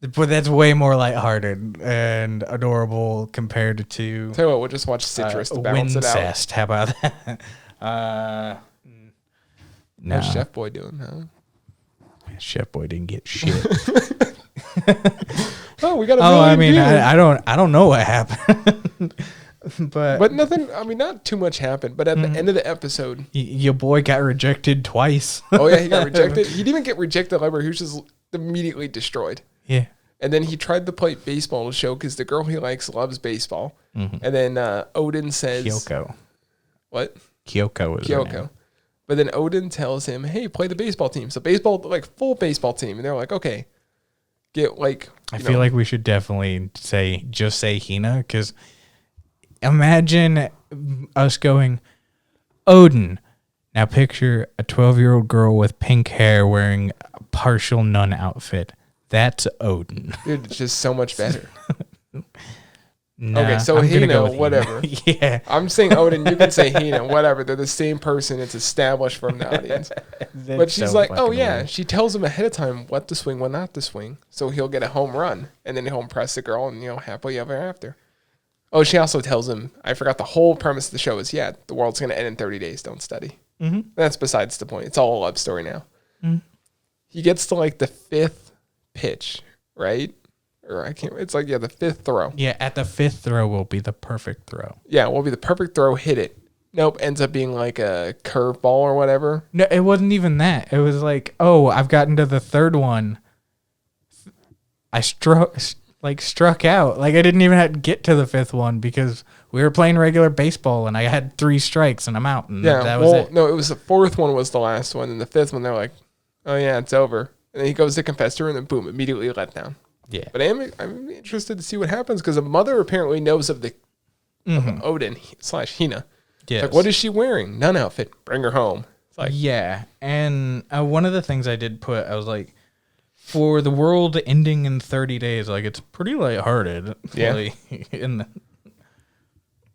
But that's way more lighthearted and adorable compared to... Tell you what, we'll just watch Citrus to balance Wincest. it out. How about that? No. How's Chef Boy doing, huh? Chef Boy didn't get shit. Oh, we got a I don't know what happened. But nothing, I mean, not too much happened. But at the end of the episode... Your boy got rejected twice. Oh, yeah, he got rejected. He didn't even get rejected, however. He was just immediately destroyed. Yeah. And then he tried to play baseball to show because the girl he likes loves baseball. Mm-hmm. And then Odin says... Kyoko. What? Kyoko is her name. But then Odin tells him, hey, play the baseball team. So baseball, like full baseball team. And they're like, okay. Get like... I feel like we should definitely say Hina, because imagine us going, Odin. Now picture a 12-year-old girl with pink hair wearing a partial nun outfit. That's Odin. Dude, it's just so much better. Nah, okay, so Hina, whatever. Yeah. I'm saying Odin, you can say Hina, whatever. They're the same person. It's established from the audience. But she's so like, oh, yeah. Weird. She tells him ahead of time what to swing, what not to swing. So he'll get a home run. And then he'll impress the girl and, happily ever after. Oh, she also tells him, I forgot the whole premise of the show is, the world's going to end in 30 days. Don't study. Mm-hmm. That's besides the point. It's all a love story now. Mm-hmm. He gets to like the 5th pitch, right? Or it's like, the 5th throw. Yeah, at the 5th throw will be the perfect throw. Yeah, will be the perfect throw, hit it. Nope, ends up being like a curveball or whatever. No, it wasn't even that. It was like, oh, I've gotten to the 3rd one. I struck out. Like, I didn't even have to get to the 5th one because we were playing regular baseball and I had 3 strikes and I'm out. And that was it. No, it was the 4th one was the last one. And the 5th one, they're like, oh, yeah, it's over. And then he goes to confess to her and then boom, immediately let down. Yeah, but I'm interested to see what happens because the mother apparently knows of the Odin / Hina. Yes. Like, what is she wearing? Nun outfit. Bring her home. It's like, yeah, and one of the things I did put, I was like, for the world ending in 30 days, like it's pretty lighthearted. Yeah.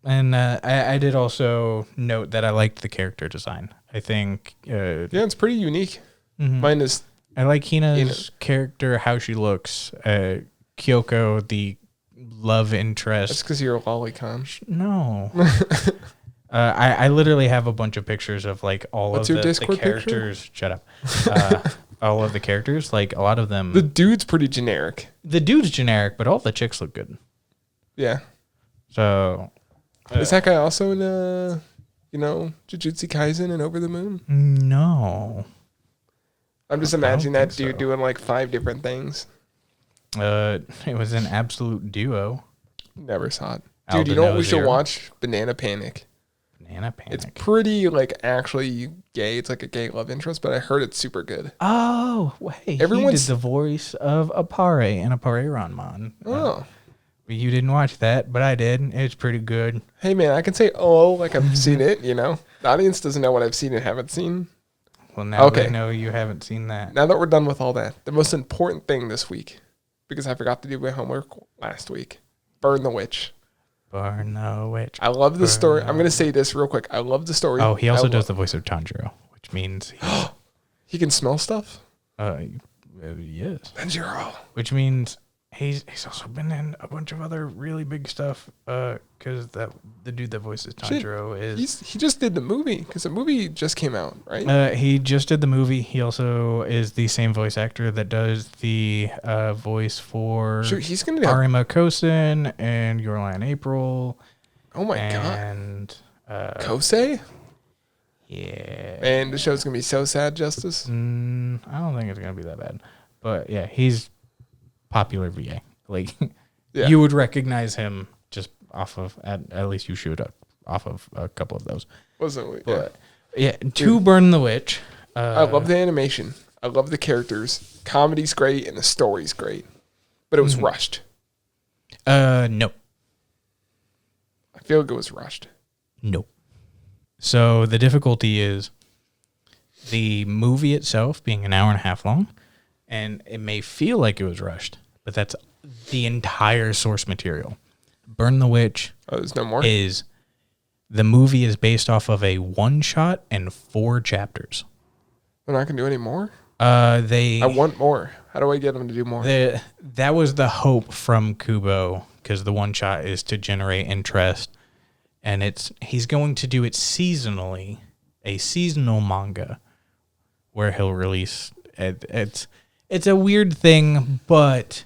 I did also note that I liked the character design. I think. It's pretty unique. Mm-hmm. Mine is. I like Hina's character, how she looks. Kyoko, the love interest. That's because you're a lolicon. No. I literally have a bunch of pictures of like all What's of your the characters. Picture? Shut up. All of the characters, like a lot of them. The dude's pretty generic. The dude's generic, but all the chicks look good. Yeah. So. Is that guy also in, Jujutsu Kaisen and Over the Moon? No. I'm just imagining that dude doing like 5 different things. It was an absolute duo. Never saw it. Dude, you know what we should watch? Banana Panic. Banana Panic. It's pretty like actually gay. It's like a gay love interest, but I heard it's super good. Oh, wait. He did the voice of Appare in Appare Ranman. Oh. You didn't watch that, but I did. It's pretty good. Hey, man, I can say, like I've seen it, The audience doesn't know what I've seen and haven't seen. Well, now they know you haven't seen that. Now that we're done with all that, the most important thing this week, because I forgot to do my homework last week, Burn the Witch. Burn the Witch. I love the story. I'm going to say this real quick. I love the story. Oh, he also does the voice of Tanjiro, which means... he can smell stuff? Yes. Tanjiro. Which means... He's also been in a bunch of other really big stuff because the dude that voices Tanjiro he just did the movie because the movie just came out, right? He just did the movie. He also is the same voice actor that does the voice for he's gonna Arima Kosen and Your Lie in April. Oh my god! And Kosei? Yeah. And the show's gonna be so sad, Justus. I don't think it's gonna be that bad, but yeah, he's popular VA. Like, you would recognize him just off of, at least you should, off of a couple of those. To Burn the Witch. I love the animation. I love the characters. Comedy's great and the story's great. But it was rushed. No. I feel like it was rushed. No. So the difficulty is the movie itself being an hour and a half long. And it may feel like it was rushed, but that's the entire source material. Burn the Witch there's no more? The movie is based off of a one-shot and 4 chapters. They're not going to do any more? I want more. How do I get them to do more? That was the hope from Kubo, because the one-shot is to generate interest. And he's going to do it seasonally, a seasonal manga, where he'll release... It's a weird thing, but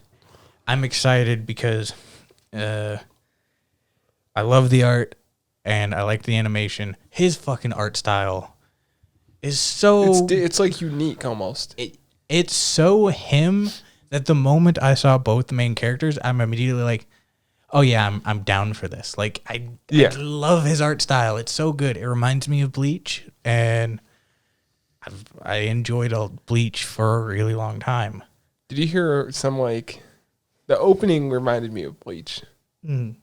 I'm excited because I love the art, and I like the animation. His fucking art style is so... It's like unique almost. It's so him that the moment I saw both the main characters, I'm immediately like, oh yeah, I'm down for this. Like, I love his art style. It's so good. It reminds me of Bleach, and I enjoyed Bleach for a really long time. Did you hear some, like, the opening reminded me of Bleach? Mm.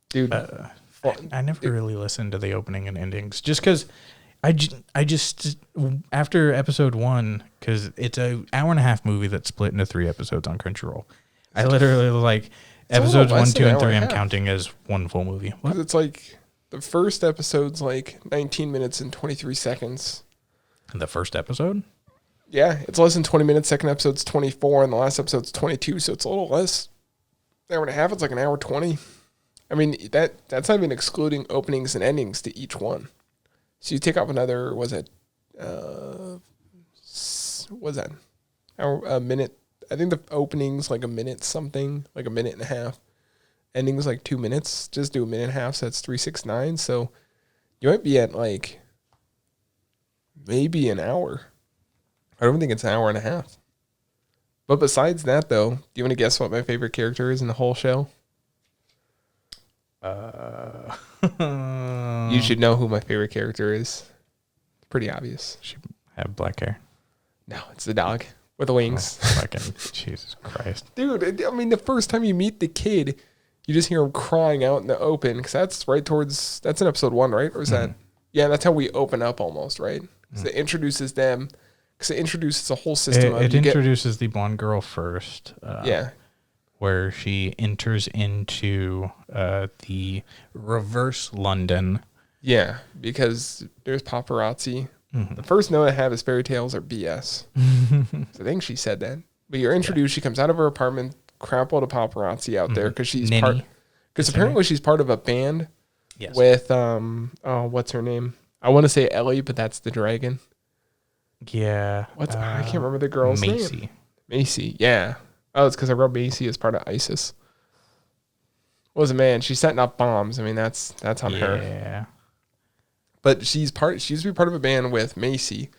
Dude. I never really listened to the opening and endings just because I just, after episode 1, because it's an hour and a half movie that's split into 3 episodes on Crunchyroll. I literally like episodes 1, 2, and 3 I'm counting as one full movie. Because it's like the first episode's like 19 minutes and 23 seconds. The first episode? Yeah, it's less than 20 minutes. Second episode's 24, and the last episode's 22, so it's a little less. An hour and a half, it's like an hour 20. I mean, that's not even excluding openings and endings to each one. So you take off another, a minute. I think the opening's like a minute something, like a minute and a half. Ending's like 2 minutes. Just do a minute and a half, so that's 369. So you might be at like maybe an hour. I don't think it's an hour and a half. But besides that, though, do you want to guess what my favorite character is in the whole show? You should know who my favorite character is. Pretty obvious. She have black hair. No, it's the dog with the wings. Oh, fucking Jesus Christ. Dude, I mean, the first time you meet the kid, you just hear him crying out in the open, because that's in episode 1, right? Or is that? Yeah, that's how we open up almost, right? Because it introduces them. Because it introduces a whole system. It introduces the blonde girl first. Yeah. Where she enters into the reverse London. Yeah, because there's paparazzi. Mm-hmm. The first note I have is fairy tales are BS. So I think she said that. But you're introduced. She comes out of her apartment, crap load of paparazzi out there because she's because apparently she's part of a band. Yes. With what's her name? I want to say Ellie, but that's the dragon. Yeah. I can't remember the girl's name. Macy. Yeah. Oh, it's because I wrote Macy as part of ISIS. Was a man. She's setting up bombs. I mean, that's on her. Yeah. But she used to be part of a band with Macy,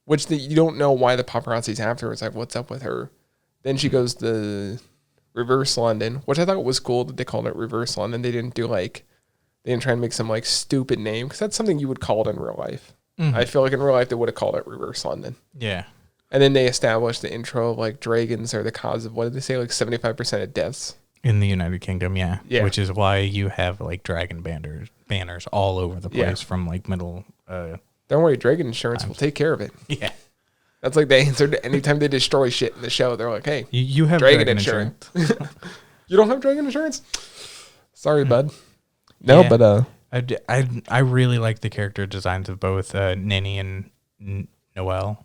which you don't know why the paparazzi's after her. It's like, what's up with her? Then she goes to Reverse London, which I thought was cool that they called it Reverse London. They didn't try and make some like stupid name, because that's something you would call it in real life. Mm-hmm. I feel like in real life they would have called it Reverse London. Yeah. And then they established the intro of like dragons are the cause of, what did they say, like 75% of deaths in the United Kingdom. Yeah. Which is why you have like dragon banners all over the place from like middle. Don't worry, dragon insurance will take care of it. Yeah. That's like the answer to anytime they destroy shit in the show. They're like, hey, you have dragon insurance. You don't have dragon insurance? Sorry, bud. No, yeah. But I really like the character designs of both Ninny and Noel.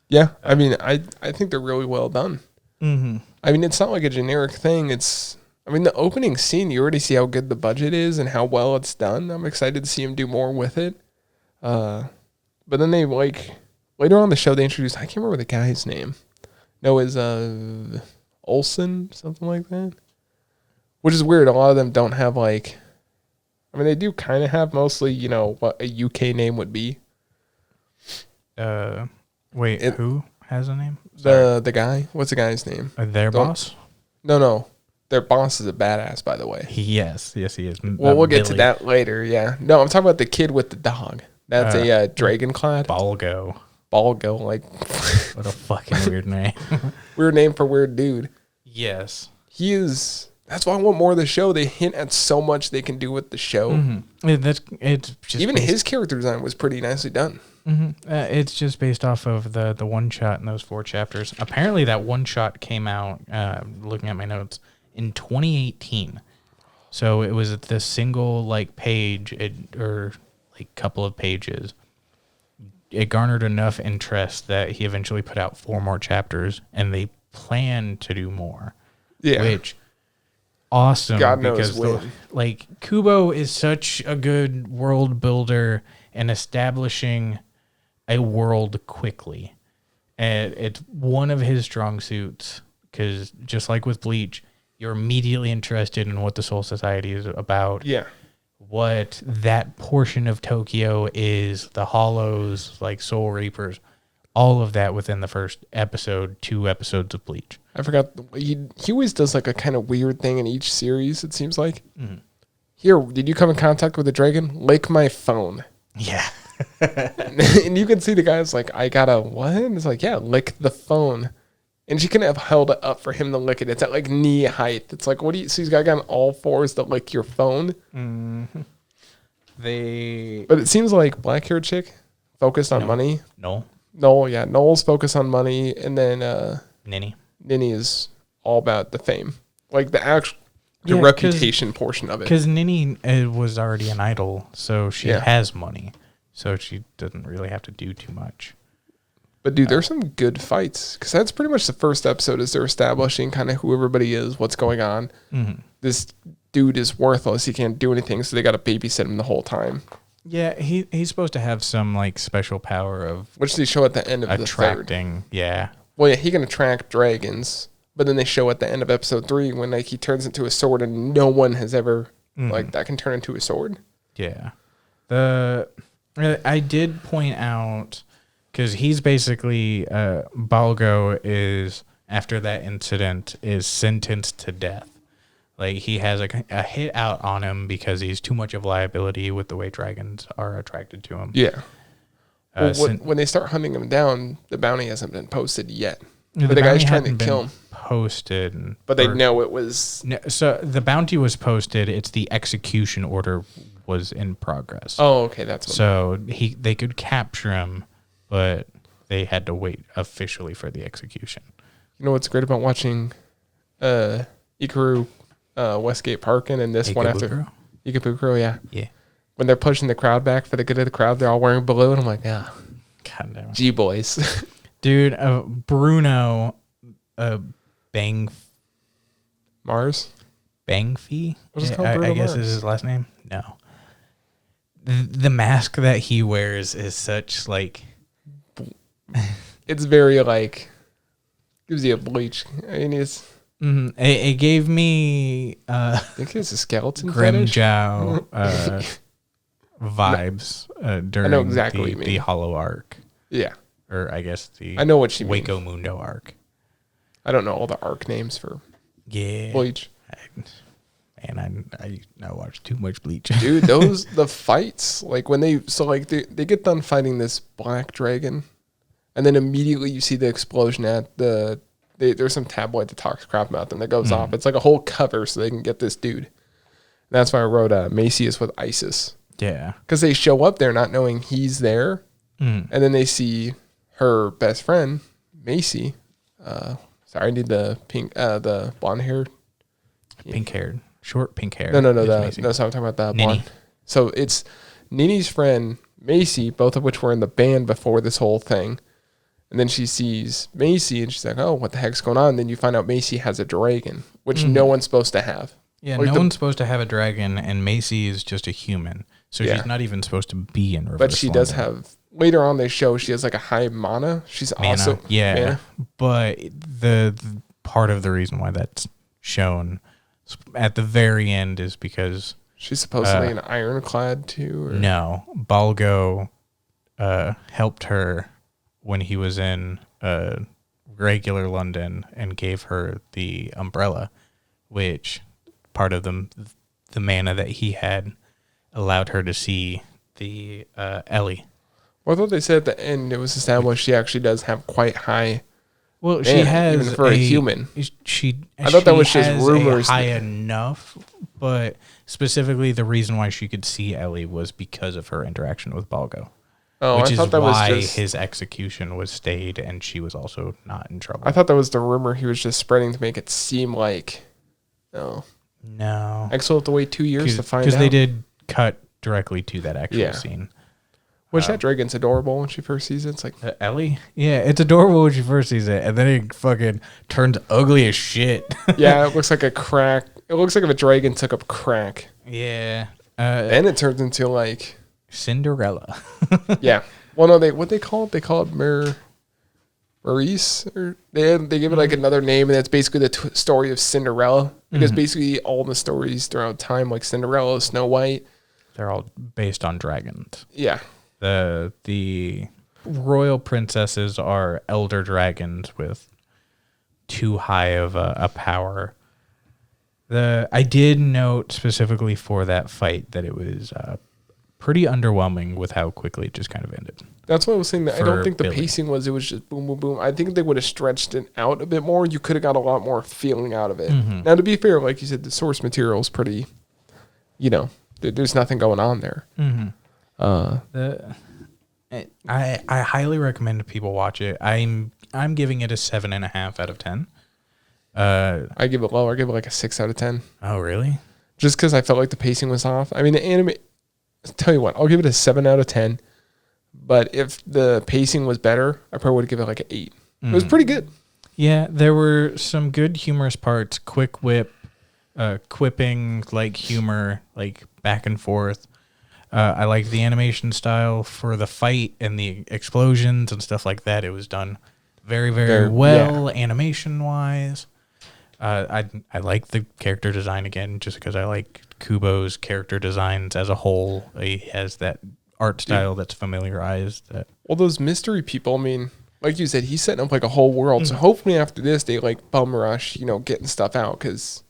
Yeah, I mean, I think they're really well done. Mm-hmm. I mean, it's not like a generic thing. The opening scene, you already see how good the budget is and how well it's done. I'm excited to see him do more with it. But then they, like, later on in the show, they introduced, I can't remember the guy's name. No, it's Olsen, something like that. Which is weird. A lot of them don't have, like, I mean, they do kind of have mostly, what a UK name would be. Who has a name? The guy. What's the guy's name? Their boss? No. Their boss is a badass, by the way. Yes, he is. Well, we'll get to that later, yeah. No, I'm talking about the kid with the dog. That's a dragon-clad. Balgo, like. What a fucking weird name. Weird name for weird dude. Yes. He is... That's why I want more of the show. They hint at so much they can do with the show. Mm-hmm. It's just even his character design was pretty nicely done. Mm-hmm. It's just based off of the one shot in those 4 chapters. Apparently, that one shot came out. Looking at my notes in 2018. So it was the single like page or like couple of pages. It garnered enough interest that he eventually put out 4 more chapters, and they plan to do more. Yeah. Which. Awesome. God knows like Kubo is such a good world builder and establishing a world quickly. And it's one of his strong suits, because just like with Bleach, you're immediately interested in what the Soul Society is about. Yeah. What that portion of Tokyo is, the Hollows, like Soul Reapers, all of that within the first episode, 2 episodes of Bleach. I forgot. He always does like a kind of weird thing in each series, it seems like. Mm-hmm. Here, did you come in contact with a dragon? Lick my phone. Yeah. And you can see the guy's like, I gotta what? And it's like, yeah, lick the phone. And she couldn't have held it up for him to lick it. It's at like knee height. It's like, what do you see? He's got on all fours to lick your phone. Mm-hmm. But it seems like black haired chick focused on money. Noel, yeah. Noel's focused on money. And then Ninny is all about the fame. Like the reputation portion of it. Because Ninny was already an idol, so she has money. So she doesn't really have to do too much. But dude, there's some good fights. Because that's pretty much the first episode is they're establishing kind of who everybody is, what's going on. Mm-hmm. This dude is worthless. He can't do anything, so they got to babysit him the whole time. Yeah, he's supposed to have some like special power of which they show at the end of attracting. The third. Yeah. Well, yeah, he can attract dragons, but then they show at the end of episode 3 when like he turns into a sword, and no one has ever like that can turn into a sword. Yeah. I did point out because he's basically Balgo is after that incident is sentenced to death. Like, he has a hit out on him because he's too much of a liability with the way dragons are attracted to him. Yeah. When they start hunting him down, the bounty hasn't been posted yet. But the guy's trying to kill him. Posted. But they know it was... No, so the bounty was posted. It's the execution order was in progress. Oh, okay. That's what so they could capture him, but they had to wait officially for the execution. You know what's great about watching Ikaru... Westgate Park and this one after Ikebukuro, yeah. When they're pushing the crowd back for the good of the crowd, they're all wearing blue, and I'm like, yeah, God damn, G boys, dude. Bruno, Mars, Bangfi. What is it called? Bruno I guess Mars? is his last name. No, the mask that he wears is such like. It's very like gives you a Bleach. I mean, it's. Mm-hmm. It gave me I think it's a skeleton Grimmjow vibes during I know exactly what you mean. The Hollow arc. Yeah. Or I guess I know what you Waco mean. Mundo arc. I don't know all the arc names for Bleach. I watched too much Bleach. Dude, the fights, like when they get done fighting this black dragon, and then immediately you see the explosion at there's some tabloid that talks crap about them that goes off. It's like a whole cover so they can get this dude. And that's why I wrote Macy is with ISIS. Yeah. Because they show up there not knowing he's there. And then they see her best friend, Macy. Sorry, I need the pink, the blonde hair. Pink haired. Short pink hair. No, so I'm talking about the blonde. So it's Nini's friend, Macy, both of which were in the band before this whole thing. And then she sees Macy, and she's like, oh, what the heck's going on? And then you find out Macy has a dragon, which no one's supposed to have. Yeah, like one's supposed to have a dragon, and Macy is just a human. So she's not even supposed to be in reverse. But she does have, later on they show she has like a high mana. She's also mana. But the part of the reason why that's shown at the very end is because... She's supposedly an ironclad too? Or? No. Balgo helped her when he was in regular London and gave her the umbrella, which part of the mana that he had allowed her to see the Ellie. Well, I thought they said at the end it was established she actually does have quite high. Well, she has even for a human. I thought that was just rumors. High enough, but specifically the reason why she could see Ellie was because of her interaction with Balgo. Oh, which I thought is that why was just, his execution was stayed, and she was also not in trouble. I thought that was the rumor he was just spreading to make it seem like, no. Axel have to wait 2 years to find out. Because they did cut directly to that actual scene. Which that dragon's adorable when she first sees it. It's like Ellie? Yeah, it's adorable when she first sees it, and then it fucking turns ugly as shit. Yeah, it looks like a crack. It looks like if a dragon took up crack. Yeah. Then it turns into like... Cinderella. Yeah. Well, no, what they call it? They call it Maurice, or they give it like another name, and that's basically the story of Cinderella. Because basically all the stories throughout time, like Cinderella, Snow White, they're all based on dragons. Yeah. The royal princesses are elder dragons with too high of a power. I did note specifically for that fight that it was pretty underwhelming with how quickly it just kind of ended. That's what I was saying. That I don't think the Billy. pacing was. It was just boom, boom, boom. I think they would have stretched it out a bit more. You could have got a lot more feeling out of it. Now, to be fair, like you said, the source material is pretty. There's nothing going on there. I highly recommend people watch it. I'm giving it a 7.5 out of 10. I give it lower. I give it like a 6 out of 10. Oh, really? Just because I felt like the pacing was off. I mean, the anime. Tell you what, I'll give it a 7 out of 10. But if the pacing was better, I probably would give it like an 8. It was pretty good. Yeah, there were some good humorous parts. Quick whip, quipping, like humor, like back and forth. I liked the animation style for the fight and the explosions and stuff like that. It was done very, very well animation-wise. I like the character design again, just because I like Kubo's character designs as a whole. He has that art style that's familiarized. Well, those mystery people, I mean, like you said, he's setting up like a whole world. So hopefully after this, they like bum rush, getting stuff out, because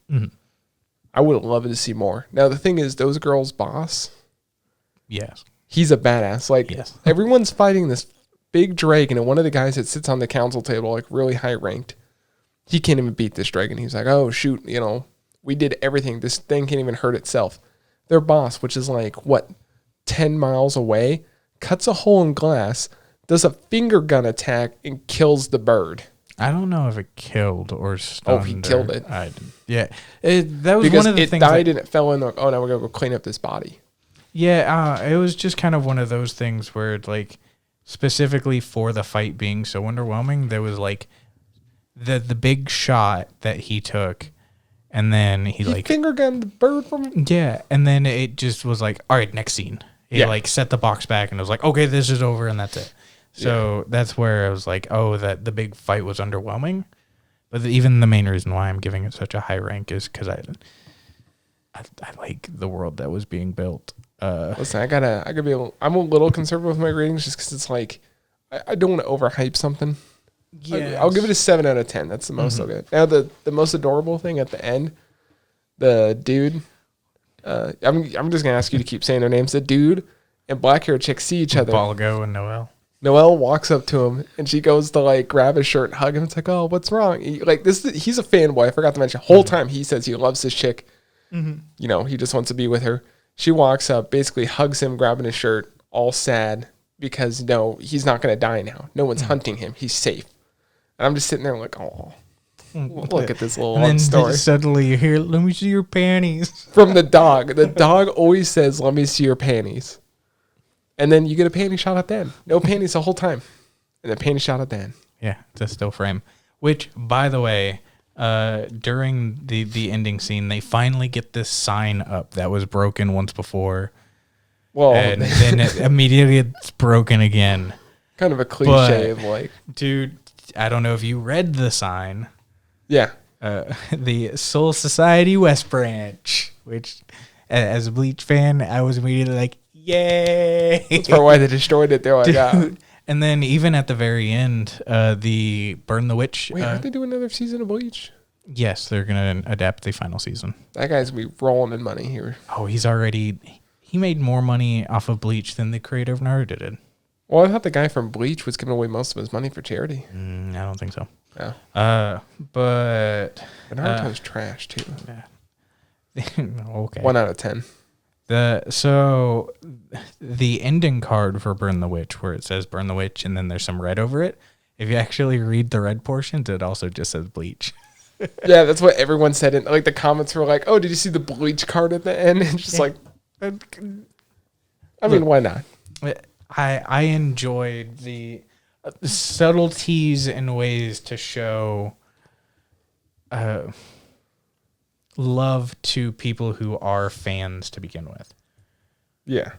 I would have loved to see more. Now, the thing is, those girls' boss, yes, he's a badass. Like, everyone's fighting this big dragon, and one of the guys that sits on the council table, like really high ranked, he can't even beat this dragon. He's like, oh, shoot, we did everything. This thing can't even hurt itself. Their boss, which is like, 10 miles away, cuts a hole in glass, does a finger gun attack, and kills the bird. I don't know if it killed or stunned. Oh, he killed it. That was because one of the it things. Died and it fell in. Like, oh, now we're gonna go clean up this body. Yeah, it was just kind of one of those things where, like, specifically for the fight being so underwhelming, there was like the big shot that he took. And then he like finger gunned the bird from him. Yeah, and then it just was like, all right, next scene. He like set the box back and it was like, okay, this is over and that's it. So that's where I was like, oh, that the big fight was underwhelming. But even the main reason why I'm giving it such a high rank is because I like the world that was being built. Listen, I'm a little conservative with my ratings just because it's like I don't want to overhype something. Yeah, I'll give it a 7 out of 10. That's the most I'll get. Now, the most adorable thing at the end, the dude. I'm just gonna ask you to keep saying their names. The dude and black hair chick see each other. Balgo and Noelle. Noelle walks up to him and she goes to like grab his shirt and hug him. It's like, oh, what's wrong? He's a fanboy. I forgot to mention. Whole time he says he loves this chick. He just wants to be with her. She walks up, basically hugs him, grabbing his shirt, all sad because he's not gonna die now. No one's hunting him. He's safe. And I'm just sitting there like, oh, look at this little love story. Suddenly you hear, let me see your panties. From the dog. The dog always says, let me see your panties. And then you get a panty shot at the end. No panties the whole time. And a panty shot at the end. Yeah, it's a still frame. Which, by the way, during the ending scene, they finally get this sign up that was broken once before. Well, and then immediately it's broken again. Kind of a cliche of like... Dude, I don't know if you read the sign. Yeah. The Soul Society West Branch, which, as a Bleach fan, I was immediately like, yay! That's probably why they destroyed it. They're like, dude. And then even at the very end, the Burn the Witch. Wait, aren't they doing another season of Bleach? Yes, they're going to adapt the final season. That guy's going to be rolling in money here. Oh, he made more money off of Bleach than the creator of Naruto did. Well, I thought the guy from Bleach was giving away most of his money for charity. I don't think so. Yeah. But Naruto's trash too. Yeah. Okay. 1 out of 10. So the ending card for Burn the Witch, where it says Burn the Witch and then there's some red over it, if you actually read the red portions, it also just says Bleach. Yeah, that's what everyone said. Like the comments were like, "Oh, did you see the Bleach card at the end?" And just like, I mean, why not? I enjoyed the subtleties and ways to show love to people who are fans to begin with. Yeah.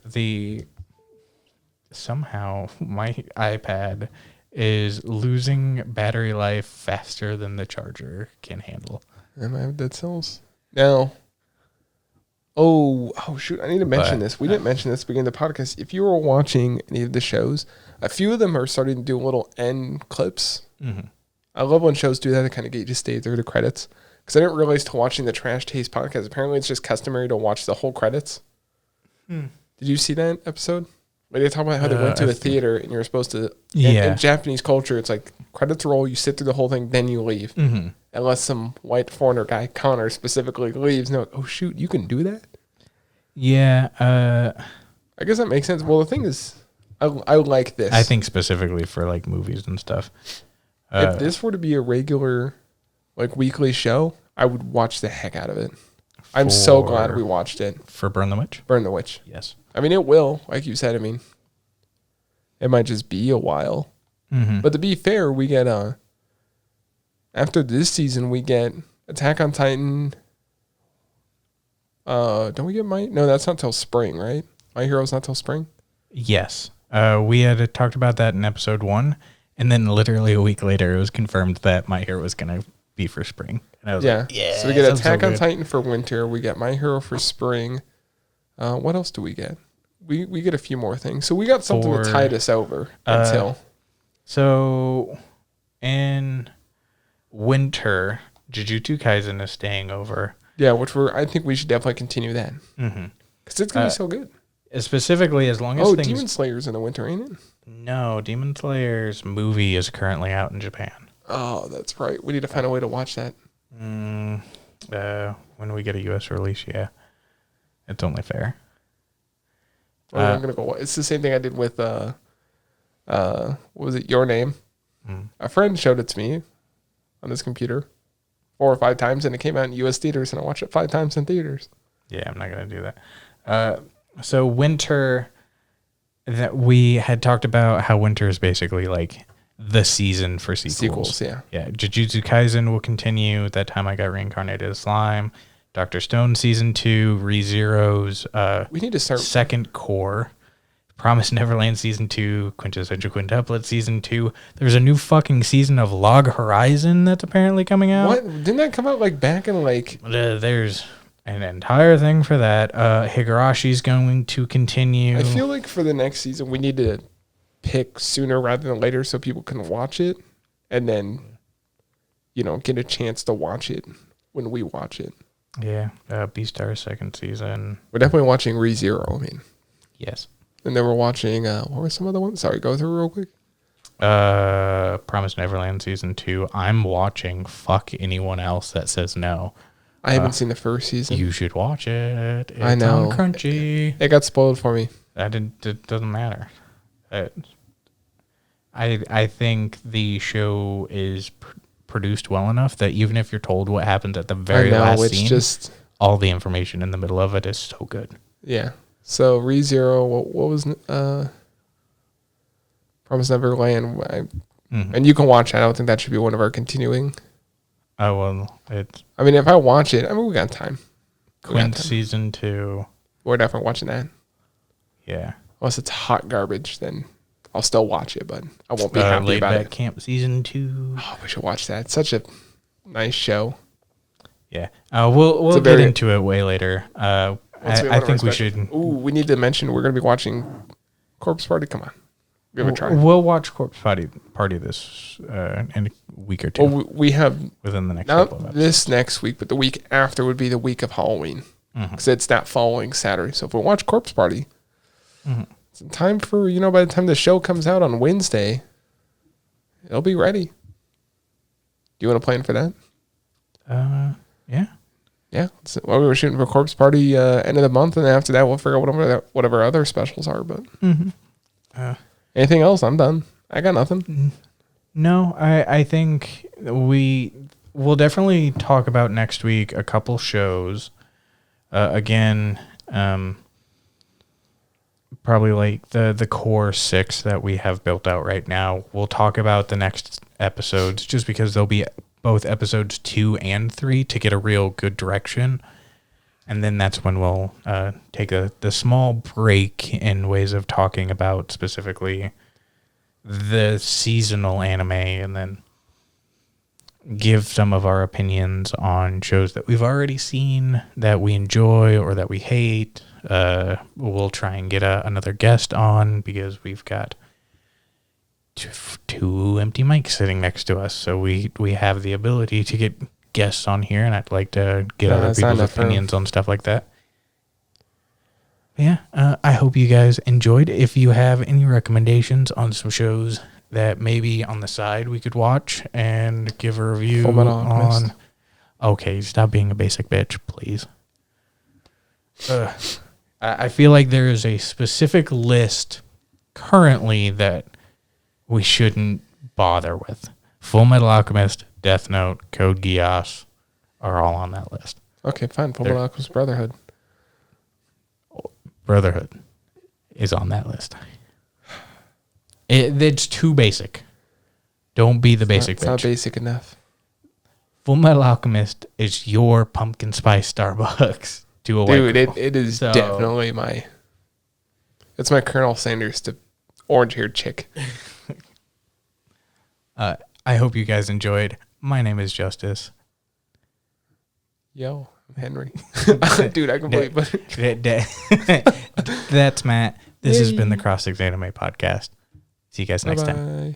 Somehow my iPad is losing battery life faster than the charger can handle. Am I have dead cells? Now, oh shoot, I need to mention this. We didn't mention this at the beginning of the podcast. If you were watching any of the shows, a few of them are starting to do little end clips. Mm-hmm. I love when shows do that to kind of get you to stay through the credits. Because I didn't realize to watching the Trash Taste podcast, apparently it's just customary to watch the whole credits. Did you see that episode? Like they talk about how they went to a theater and you're supposed to... In Japanese culture, it's like credits roll, you sit through the whole thing, then you leave. Mm-hmm. Unless some white foreigner guy, Connor, specifically leaves. No, oh shoot, you can do that? Yeah. I guess that makes sense. Well, the thing is, I like this. I think specifically for like movies and stuff. If this were to be a regular, like weekly show, I would watch the heck out of it. I'm so glad we watched it. For Burn the Witch? Burn the Witch. Yes. I mean, it will, like you said. I mean, it might just be a while. Mm-hmm. But to be fair, we get, after this season, we get Attack on Titan. Don't we get No, that's not till spring, right? My Hero's not till spring? Yes. We had talked about that in episode 1. And then literally a week later, it was confirmed that My Hero was going to be for spring. And I was like, yeah. So we get Attack on Titan for winter. We get My Hero for spring. What else do we get? We get a few more things. So we got something to tide us over until. So in winter, Jujutsu Kaisen is staying over. Yeah, I think we should definitely continue that. Mm-hmm. Because it's going to be so good. Specifically, as long as Demon Slayer's in the winter, ain't it? No, Demon Slayer's movie is currently out in Japan. Oh, that's right. We need to find a way to watch that. When we get a U.S. release, yeah. It's only fair. I'm going to go. It's the same thing I did with, what was it, Your Name? A friend showed it to me on his computer 4 or 5 times, and it came out in U.S. theaters, and I watched it 5 times in theaters. Yeah, I'm not going to do that. So winter, that we had talked about how winter is basically like the season for sequels. Yeah. Yeah, Jujutsu Kaisen will continue. That time I got reincarnated as slime. Dr. Stone season 2, ReZero's we need to start second core. Promise Neverland season 2, Quintessential Quintuplet season 2. There's a new fucking season of Log Horizon that's apparently coming out. What? Didn't that come out like back in like... there's an entire thing for that. Higarashi's going to continue. I feel like for the next season, we need to pick sooner rather than later so people can watch it and then, get a chance to watch it when we watch it. Yeah. Beastar's second season. We're definitely watching ReZero, I mean. Yes. And then we're watching, what were some other ones? Sorry, go through real quick. Promise Neverland season 2. I'm watching Fuck Anyone Else That Says No. I haven't seen the first season. You should watch it. It's I know. on Crunchy. It got spoiled for me. It doesn't matter. I think the show is produced well enough that even if you're told what happens at the very last scene, just all the information in the middle of it is so good. Yeah. So ReZero, what was Promise Neverland? And you can watch it. I don't think that should be one of our continuing. Oh, well, it's... I mean, if I watch it, we got time. Quint season 2. We're definitely watching that. Yeah. Unless it's hot garbage, then I'll still watch it, but I won't be happy about it. Camp season 2. Oh, we should watch that. It's such a nice show. Yeah. We'll get into it way later. I think we should... Ooh, we need to mention we're going to be watching Corpse Party. Come on. Give it a try. We'll watch Corpse Party this in a week or two. Well, we have... Within the next couple of episodes. This next week, but the week after would be the week of Halloween. Because it's that following Saturday. So if we watch Corpse Party, it's time for, by the time the show comes out on Wednesday, it'll be ready. Do you want to plan for that? Yeah. Yeah. So, we were shooting for Corpse Party end of the month, and then after that, we'll figure out whatever other specials are. But anything else? I'm done. I got nothing. No, I think we'll definitely talk about next week a couple shows. Again, probably like the core 6 that we have built out right now. We'll talk about the next episodes just because they'll be both episodes 2 and 3 to get a real good direction. And then that's when we'll take the small break in ways of talking about specifically the seasonal anime and then give some of our opinions on shows that we've already seen that we enjoy or that we hate. We'll try and get another guest on because we've got two empty mics sitting next to us. So we have the ability to get guests on here, and I'd like to get other people's opinions on stuff like that. Yeah, I hope you guys enjoyed. If you have any recommendations on some shows that maybe on the side we could watch and give a review on. Okay, stop being a basic bitch, please. I feel like there is a specific list currently that we shouldn't bother with. Full Metal Alchemist, Death Note, Code Geass are all on that list. Okay, fine. Full Metal Alchemist Brotherhood. Brotherhood is on that list. It's too basic. Don't be the basic bitch. It's not basic enough. Full Metal Alchemist is your pumpkin spice Starbucks to a white girl. Dude, it is definitely it's my Colonel Sanders to orange-haired chick. I hope you guys enjoyed. My name is Justus. Yo, I'm Henry. Dude, I completely... That's Matt. This has been the Cross ExAnime Podcast. See you guys next time.